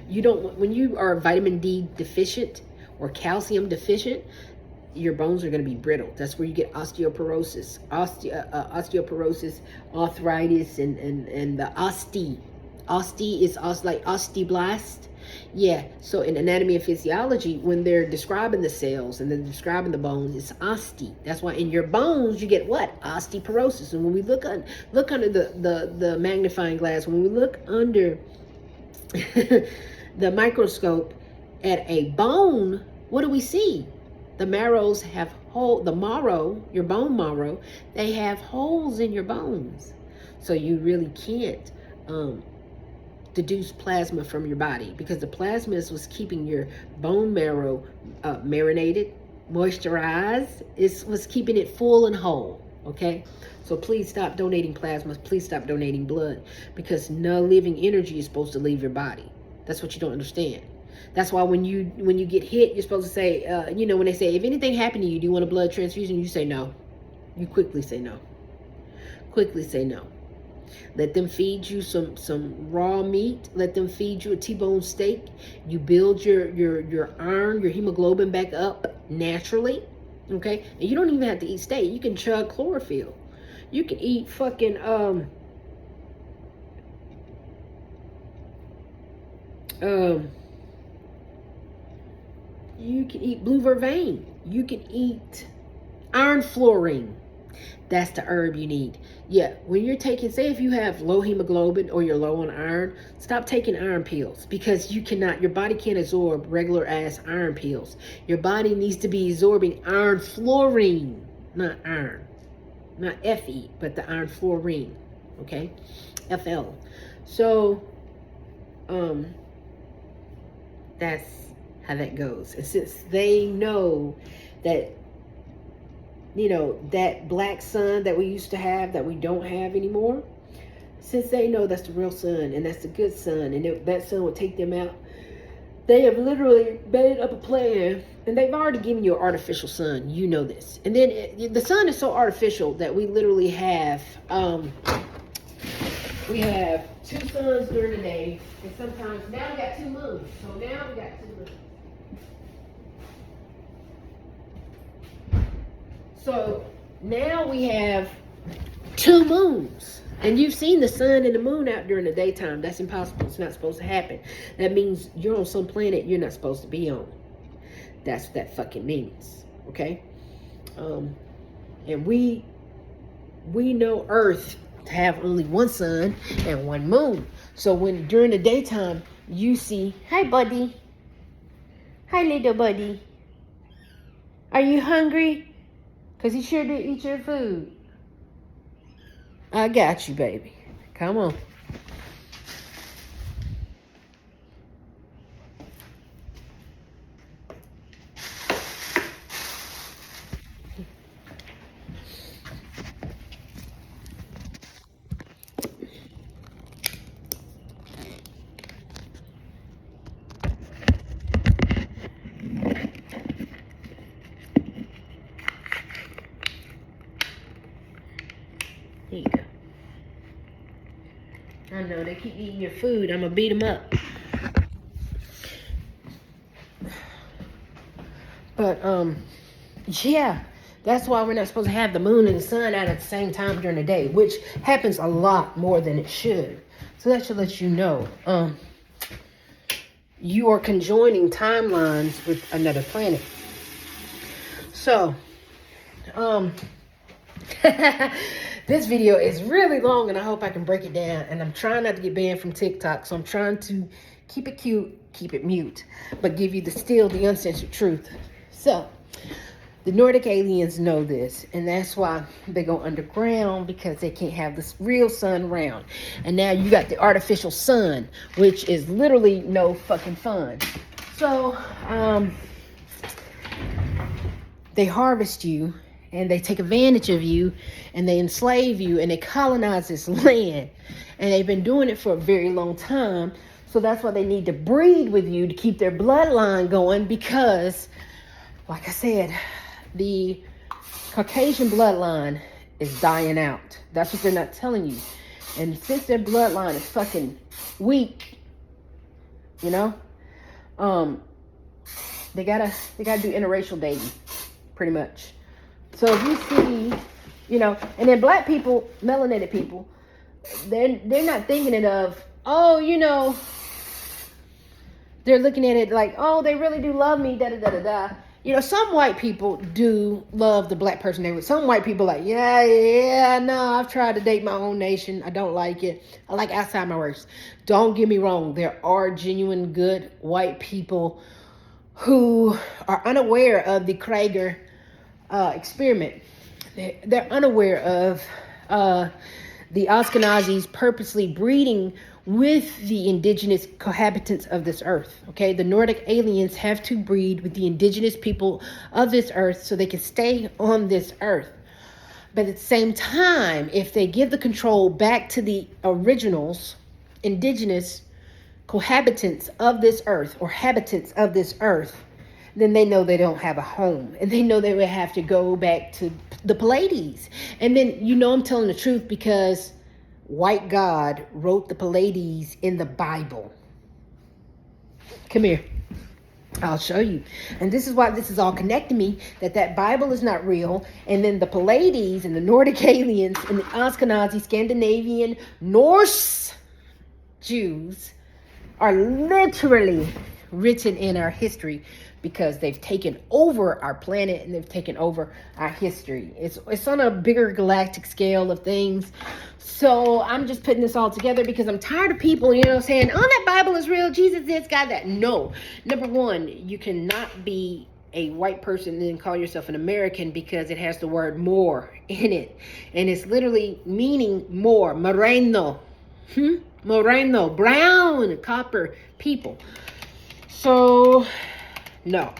You don't, when you are vitamin D deficient or calcium deficient, your bones are going to be brittle. That's where you get osteoporosis, osteoporosis, arthritis, and the Oste is like osteoblast. Yeah, so in anatomy and physiology, when they're describing the cells and they're describing the bones, it's oste. That's why in your bones you get what? Osteoporosis. And when we look under the magnifying glass, when we look under the microscope at a bone, what do we see? The marrows have the marrow, your bone marrow, they have holes in your bones. So you really can't deduce plasma from your body, because the plasma is what's keeping your bone marrow marinated, moisturized. It's what's keeping it full and whole, okay? So please stop donating plasma. Please stop donating blood, because no living energy is supposed to leave your body. That's what you don't understand. That's why when you get hit, you're supposed to say, when they say, if anything happened to you, do you want a blood transfusion? You say no. You quickly say no. Quickly say no. Let them feed you some raw meat. Let them feed you a T-bone steak. You build your iron, your hemoglobin back up naturally, okay? And you don't even have to eat steak. You can chug chlorophyll. You can eat fucking you can eat blue vervain. You can eat iron fluorine. That's the herb you need. Yeah, when you're taking, say if you have low hemoglobin or you're low on iron, stop taking iron pills, because you cannot, your body can't absorb regular ass iron pills. Your body needs to be absorbing iron fluorine, not iron. Not Fe, but the iron fluorine, okay? FL. So, that's how that goes. And since they know that, that black sun that we used to have that we don't have anymore, since they know that's the real sun and that's the good sun, and that sun would take them out, they have literally made up a plan, and they've already given you an artificial sun. You know this. And then the sun is so artificial that we literally have, we have 2 suns during the day, and sometimes, now we got 2 moons. So now we got 2 moons. So now we have 2 moons. And you've seen the sun and the moon out during the daytime. That's impossible. It's not supposed to happen. That means you're on some planet you're not supposed to be on. That's what that fucking means. Okay? And we know Earth to have only 1 sun and 1 moon. So when during the daytime you see, hi buddy. Hi little buddy. Are you hungry? Because you sure did eat your food. I got you, baby. Come on. There you go. I know, they keep eating your food. I'm going to beat them up. But, yeah. That's why we're not supposed to have the moon and the sun out at the same time during the day, which happens a lot more than it should. So that should let you know. You are conjoining timelines with another planet. So, this video is really long, and I hope I can break it down. And I'm trying not to get banned from TikTok, so I'm trying to keep it cute, keep it mute, but give you the uncensored truth. So, the Nordic aliens know this, and that's why they go underground, because they can't have this real sun around. And now you got the artificial sun, which is literally no fucking fun. So, they harvest you, and they take advantage of you, and they enslave you, and they colonize this land. And they've been doing it for a very long time. So that's why they need to breed with you to keep their bloodline going, because, like I said, the Caucasian bloodline is dying out. That's what they're not telling you. And since their bloodline is fucking weak, you know. They gotta do interracial dating, pretty much. So if you see, you know, and then black people, melanated people, they're not thinking it of, oh, you know, they're looking at it like, oh, they really do love me, da da da da da. You know, some white people do love the black person they with. Some white people like, yeah, no, I've tried to date my own nation. I don't like it. I like outside my race. Don't get me wrong. There are genuine good white people who are unaware of the Krager experiment. They're unaware of the Ashkenazis purposely breeding with the indigenous cohabitants of this earth. Okay, the Nordic aliens have to breed with the indigenous people of this earth so they can stay on this earth. But at the same time, if they give the control back to the originals, indigenous cohabitants of this earth or habitants of this earth, then they know they don't have a home, and they know they would have to go back to the Pleiades. And then, you know, I'm telling the truth because white God wrote the Pleiades in the Bible. Come here. I'll show you. And this is why this is all connected to me, that Bible is not real. And then the Pleiades and the Nordic aliens and the Ashkenazi, Scandinavian, Norse Jews are literally written in our history because they've taken over our planet and they've taken over our history. It's on a bigger galactic scale of things. So I'm just putting this all together because I'm tired of people, you know, saying, oh, that Bible is real, Jesus this, God that. No. Number one, you cannot be a white person and then call yourself an American because it has the word more in it. And it's literally meaning more. Moreno. Moreno. Brown. Copper people. So, no.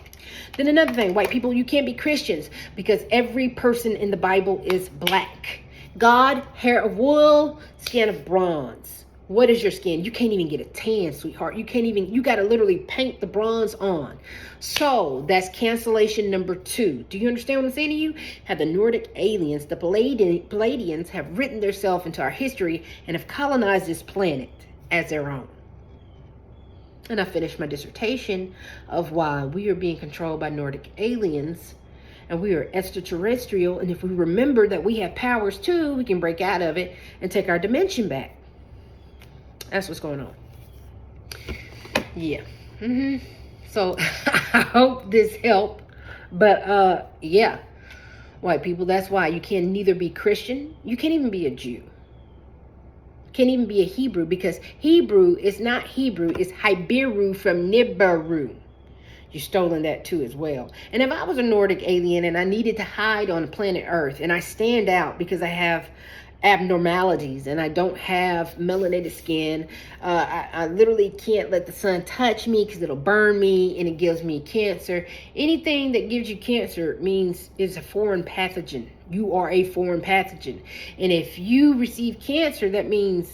Then another thing, white people, you can't be Christians because every person in the Bible is black. God, hair of wool, skin of bronze. What is your skin? You can't even get a tan, sweetheart. You got to literally paint the bronze on. So that's cancellation number 2. Do you understand what I'm saying to you? How the Nordic aliens, the Pleadieans, have written themselves into our history and have colonized this planet as their own. And I finished my dissertation of why we are being controlled by Nordic aliens and we are extraterrestrial. And if we remember that we have powers too, we can break out of it and take our dimension back. That's what's going on. Yeah. So I hope this helped. But yeah, white people, that's why you can neither be Christian. You can't even be a Jew. Can't even be a Hebrew because Hebrew is not Hebrew. It's Hibiru from Nibiru. You've stolen that too as well. And if I was a Nordic alien and I needed to hide on planet Earth and I stand out because I have abnormalities and I don't have melanated skin, I literally can't let the sun touch me because it'll burn me and it gives me cancer. Anything that gives you cancer means it's a foreign pathogen. You are a foreign pathogen. And if you receive cancer, that means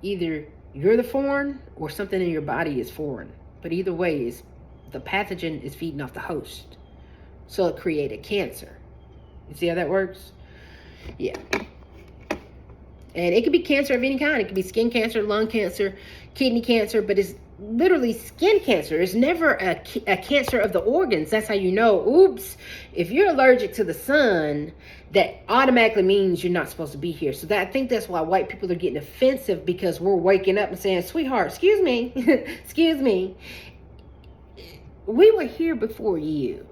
either you're the foreign or something in your body is foreign. But either way, is the pathogen is feeding off the host. So it created cancer. You see how that works? Yeah. And it could be cancer of any kind. It could be skin cancer, lung cancer, kidney cancer, but it's literally skin cancer. It's never a cancer of the organs. That's how you know, oops, if you're allergic to the sun, that automatically means you're not supposed to be here. So I think that's why white people are getting offensive because we're waking up and saying, sweetheart, excuse me, excuse me. We were here before you.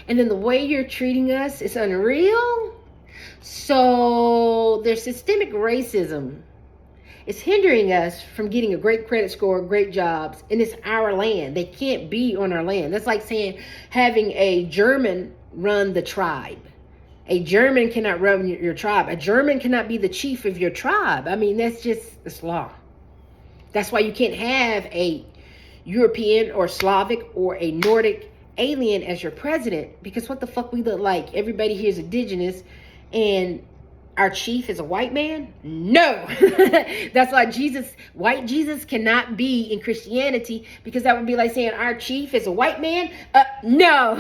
And then the way you're treating us is unreal. So there's systemic racism. It's hindering us from getting a great credit score, great jobs, and it's our land. They can't be on our land. That's like saying having a German run the tribe. A German cannot run your tribe. A German cannot be the chief of your tribe. I mean, it's law. That's why you can't have a European or Slavic or a Nordic alien as your president, because what the fuck we look like? Everybody here is indigenous and our chief is a white man? No. That's why white Jesus cannot be in Christianity, because that would be like saying our chief is a white man. No,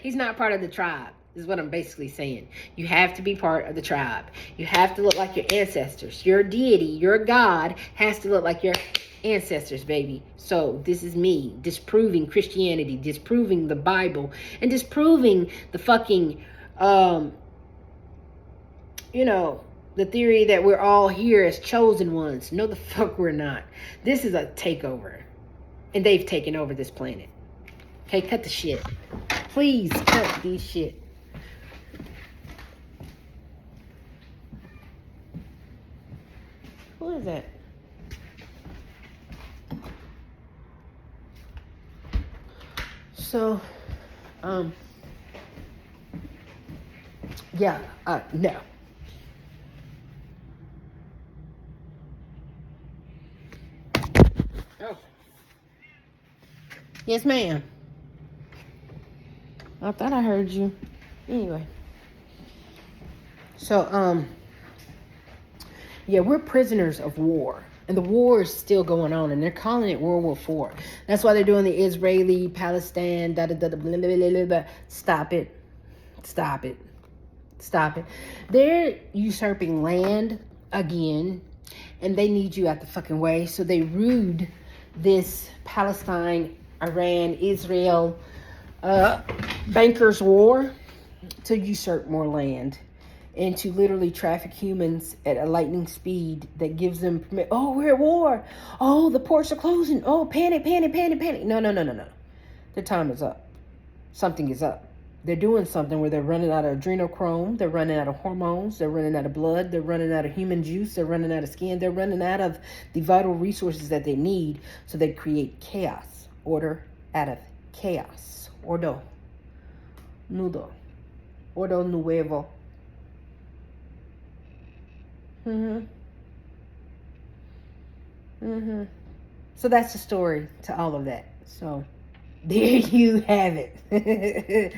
he's not part of the tribe, is what I'm basically saying. You have to be part of the tribe. You have to look like your ancestors. Your deity, your God has to look like your ancestors, baby. So this is me disproving Christianity, disproving the Bible, and disproving the fucking, you know, the theory that we're all here as chosen ones. No, the fuck we're not. This is a takeover. And they've taken over this planet. Okay, cut the shit. Please cut these shit. Who is that? So, yeah, no. Oh. Yes, ma'am. I thought I heard you. Anyway. So, yeah, we're prisoners of war. And the war is still going on. And they're calling it World War IV. That's why they're doing the Israeli, Palestine, blah, blah, blah, blah, blah, blah. Stop it. Stop it. Stop it. They're usurping land again. And they need you out the fucking way. So they rude this Palestine, Iran, Israel, bankers war to usurp more land and to literally traffic humans at a lightning speed that gives them permit. Oh, we're at war. Oh, the ports are closing. Oh, panic, panic, panic, panic. No. The time is up. Something is up. They're doing something where they're running out of adrenochrome. They're running out of hormones. They're running out of blood. They're running out of human juice. They're running out of skin. They're running out of the vital resources that they need. So they create chaos. Order out of chaos. Ordo. Nudo. Ordo nuevo. So that's the story to all of that. So there you have it.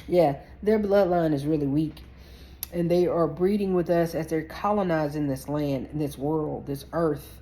Yeah, their bloodline is really weak. And they are breeding with us as they're colonizing this land, this world, this earth.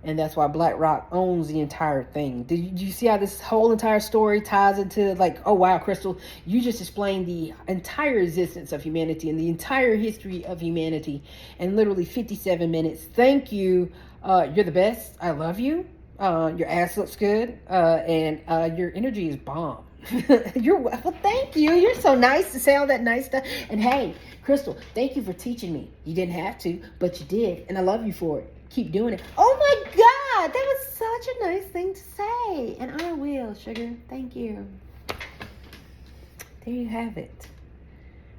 And that's why BlackRock owns the entire thing. Do you see how this whole entire story ties into, like, oh, wow, Crystal, you just explained the entire existence of humanity and the entire history of humanity in literally 57 minutes. Thank you. You're the best. I love you. Your ass looks good. And your energy is bomb. Well, thank you. You're so nice to say all that nice stuff. And hey, Crystal, thank you for teaching me. You didn't have to, but you did. And I love you for it. Keep doing it. Oh my God, that was such a nice thing to say. And I will, sugar. Thank you. There you have it.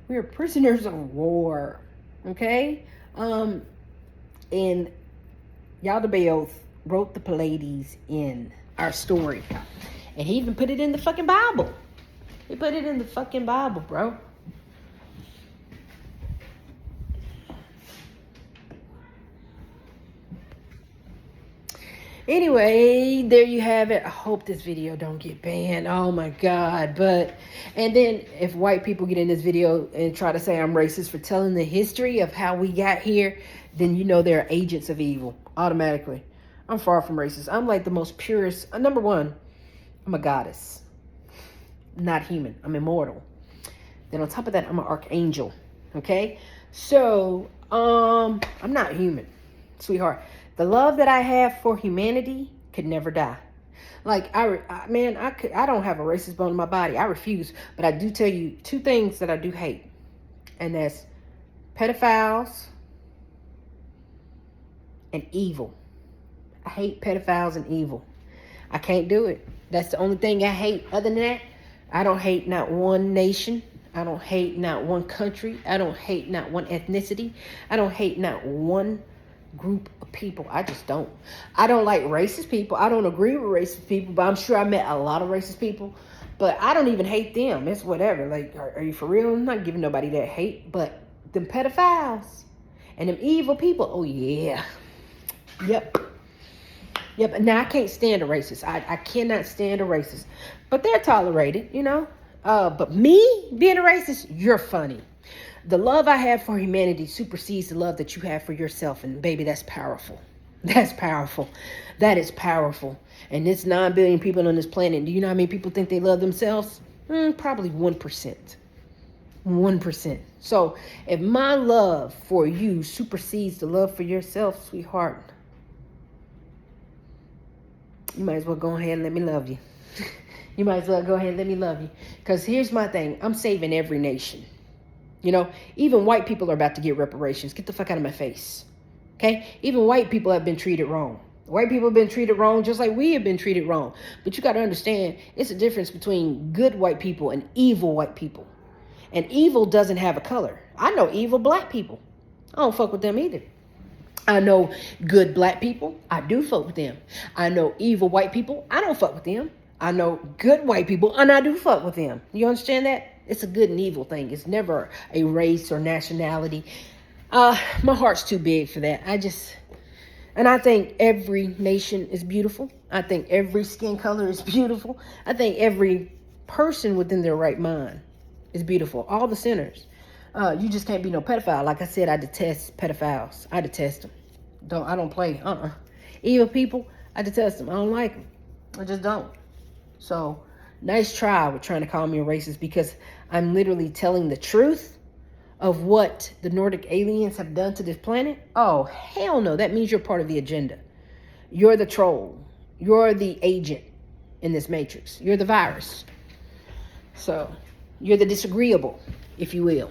We are prisoners of war. Okay? And Yaldabaoth wrote the Pleiades in Ourstory. And he even put it in the fucking Bible. He put it in the fucking Bible, bro. Anyway, there you have it. I hope this video don't get banned. Oh my God. And then if white people get in this video and try to say I'm racist for telling the history of how we got here, then you know they're agents of evil automatically. I'm far from racist. I'm like the most purest. Number one, I'm a goddess. I'm not human. I'm immortal. Then on top of that, I'm an archangel. Okay? So, I'm not human, sweetheart. The love that I have for humanity could never die. Like, I don't have a racist bone in my body. I refuse. But I do tell you two things that I do hate. And that's pedophiles and evil. I hate pedophiles and evil. I can't do it. That's the only thing I hate. Other than that, I don't hate not one nation. I don't hate not one country. I don't hate not one ethnicity. I don't hate not one group of people. I just don't. I don't like racist people. I don't agree with racist people, but I'm sure I met a lot of racist people. But I don't even hate them. It's whatever. Like, are you for real? I'm not giving nobody that hate. But them pedophiles and them evil people, oh yeah. Yep. Now I can't stand a racist. I cannot stand a racist. But they're tolerated, you know. But me being a racist, you're funny. The love I have for humanity supersedes the love that you have for yourself. And baby, that's powerful. That's powerful. That is powerful. And it's 9 billion people on this planet. Do you know how many people think they love themselves? Probably 1%. 1%. So if my love for you supersedes the love for yourself, sweetheart, you might as well go ahead and let me love you. You might as well go ahead and let me love you. Because here's my thing. I'm saving every nation. You know, even white people are about to get reparations. Get the fuck out of my face. Okay? Even white people have been treated wrong. White people have been treated wrong just like we have been treated wrong. But you got to understand, it's a difference between good white people and evil white people. And evil doesn't have a color. I know evil black people. I don't fuck with them either. I know good black people. I do fuck with them. I know evil white people. I don't fuck with them. I know good white people, and I do fuck with them. You understand that? It's a good and evil thing. It's never a race or nationality. My heart's too big for that. And I think every nation is beautiful. I think every skin color is beautiful. I think every person within their right mind is beautiful. All the sinners. You just can't be no pedophile. Like I said, I detest pedophiles. I detest them. I don't play. Evil people, I detest them. I don't like them. I just don't. So, nice try with trying to call me a racist, because I'm literally telling the truth of what the Nordic aliens have done to this planet. Oh, hell no. That means you're part of the agenda. You're the troll. You're the agent in this matrix. You're the virus. So, you're the disagreeable, if you will.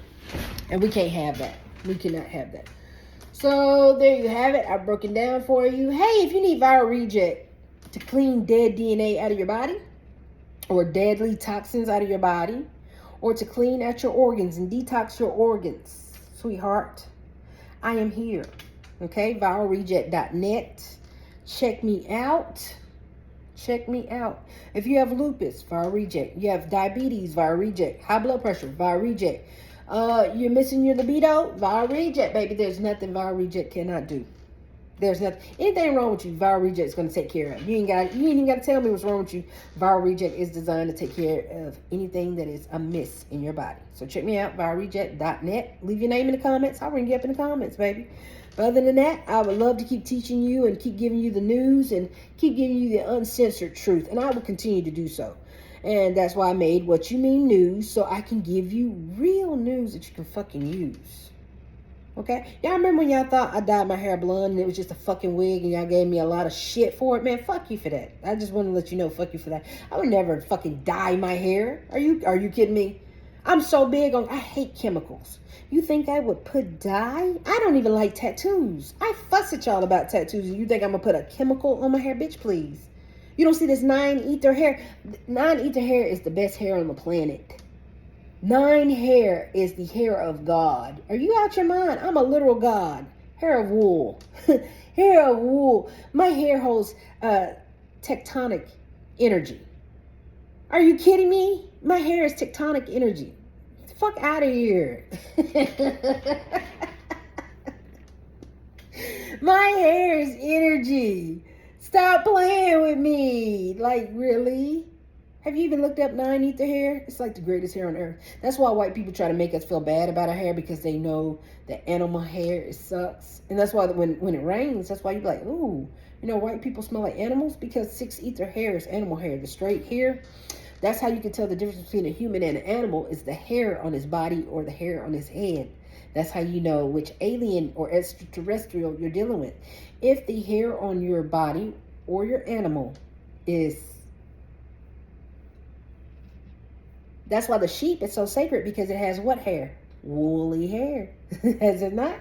And we can't have that. We cannot have that. So, there you have it. I've broken down for you. Hey, if you need viral reject to clean dead DNA out of your body, or deadly toxins out of your body, or to clean out your organs and detox your organs, sweetheart, I am here. Okay, viralreject.net. Check me out. Check me out. If you have lupus, viral reject. You have diabetes, viral reject. High blood pressure, viral reject. You're missing your libido, viral reject, baby. There's nothing viral reject cannot do. There's nothing, anything wrong with you, viral reject is going to take care of. You ain't even got to tell me what's wrong with you. Viral reject is designed to take care of anything that is amiss in your body. So check me out, viralreject.net. Leave your name in the comments. I'll ring you up in the comments, baby. But other than that, I would love to keep teaching you and keep giving you the news and keep giving you the uncensored truth. And I will continue to do so. And that's why I made What You Mean News, so I can give you real news that you can fucking use. Okay? Y'all remember when y'all thought I dyed my hair blonde and it was just a fucking wig and y'all gave me a lot of shit for it? Man, fuck you for that. I just want to let you know, fuck you for that. I would never fucking dye my hair. Are you kidding me? I'm so big on, I hate chemicals. You think I would put dye? I don't even like tattoos. I fuss at y'all about tattoos and you think I'm going to put a chemical on my hair? Bitch, please. You don't see this 9-ether hair? 9-ether hair is the best hair on the planet. 9 hair is the hair of God. Are you out your mind? I'm a literal God. Hair of wool. Hair of wool. My hair holds tectonic energy. Are you kidding me? My hair is tectonic energy. Get the fuck out of here. My hair is energy. Stop playing with me. Like, really? Have you even looked up 9-ether hair? It's like the greatest hair on earth. That's why white people try to make us feel bad about our hair, because they know that animal hair, it sucks. And that's why when it rains, that's why you be like, ooh, you know, white people smell like animals, because 6-ether hair is animal hair. The straight hair, that's how you can tell the difference between a human and an animal, is the hair on his body or the hair on his head. That's how you know which alien or extraterrestrial you're dealing with. If the hair on your body or your animal is... That's why the sheep is so sacred, because it has what hair? Woolly hair. Has it not?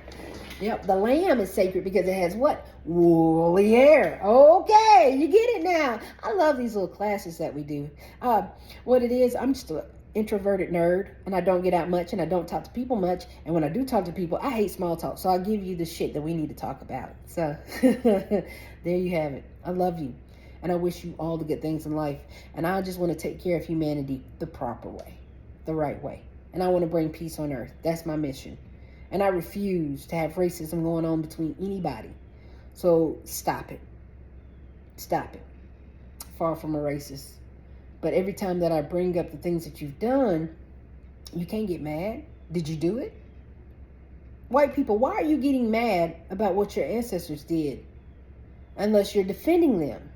Yep, the lamb is sacred because it has what? Woolly hair. Okay, you get it now. I love these little classes that we do. What it is, I'm just an introverted nerd, and I don't get out much, and I don't talk to people much. And when I do talk to people, I hate small talk. So I'll give you the shit that we need to talk about. So there you have it. I love you. And I wish you all the good things in life. And I just want to take care of humanity the proper way, the right way. And I want to bring peace on earth. That's my mission. And I refuse to have racism going on between anybody. So stop it. Stop it. Far from a racist. But every time that I bring up the things that you've done, you can't get mad. Did you do it? White people, why are you getting mad about what your ancestors did? Unless you're defending them.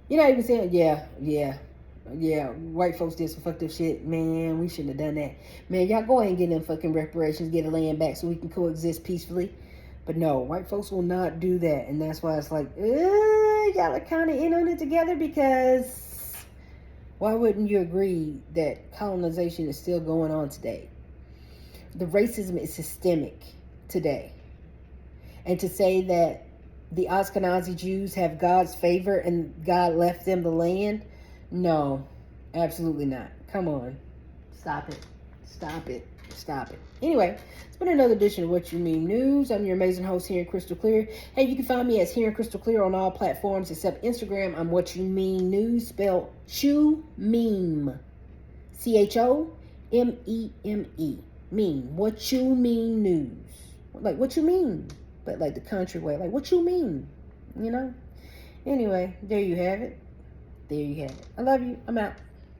You're not even saying, yeah, white folks did some fucked up shit. Man, we shouldn't have done that. Man, y'all go ahead and get them fucking reparations, get a land back so we can coexist peacefully. But no, white folks will not do that. And that's why it's like, y'all are kind of in on it together, because why wouldn't you agree that colonization is still going on today? The racism is systemic today. And to say that the Ashkenazi Jews have God's favor and God left them the land, no, absolutely not. Come on. Stop it. Stop it. Stop it. Anyway, it's been another edition of What You Mean News. I'm your amazing host here in Crystal Clear. Hey, you can find me as Here in Crystal Clear on all platforms except Instagram. I'm What You Mean News, spelled Chumeme. CHOMEME. Mean. What You Mean News. Like, what you mean? But like the country way. Like, what you mean? You know? Anyway, there you have it. There you have it. I love you. I'm out.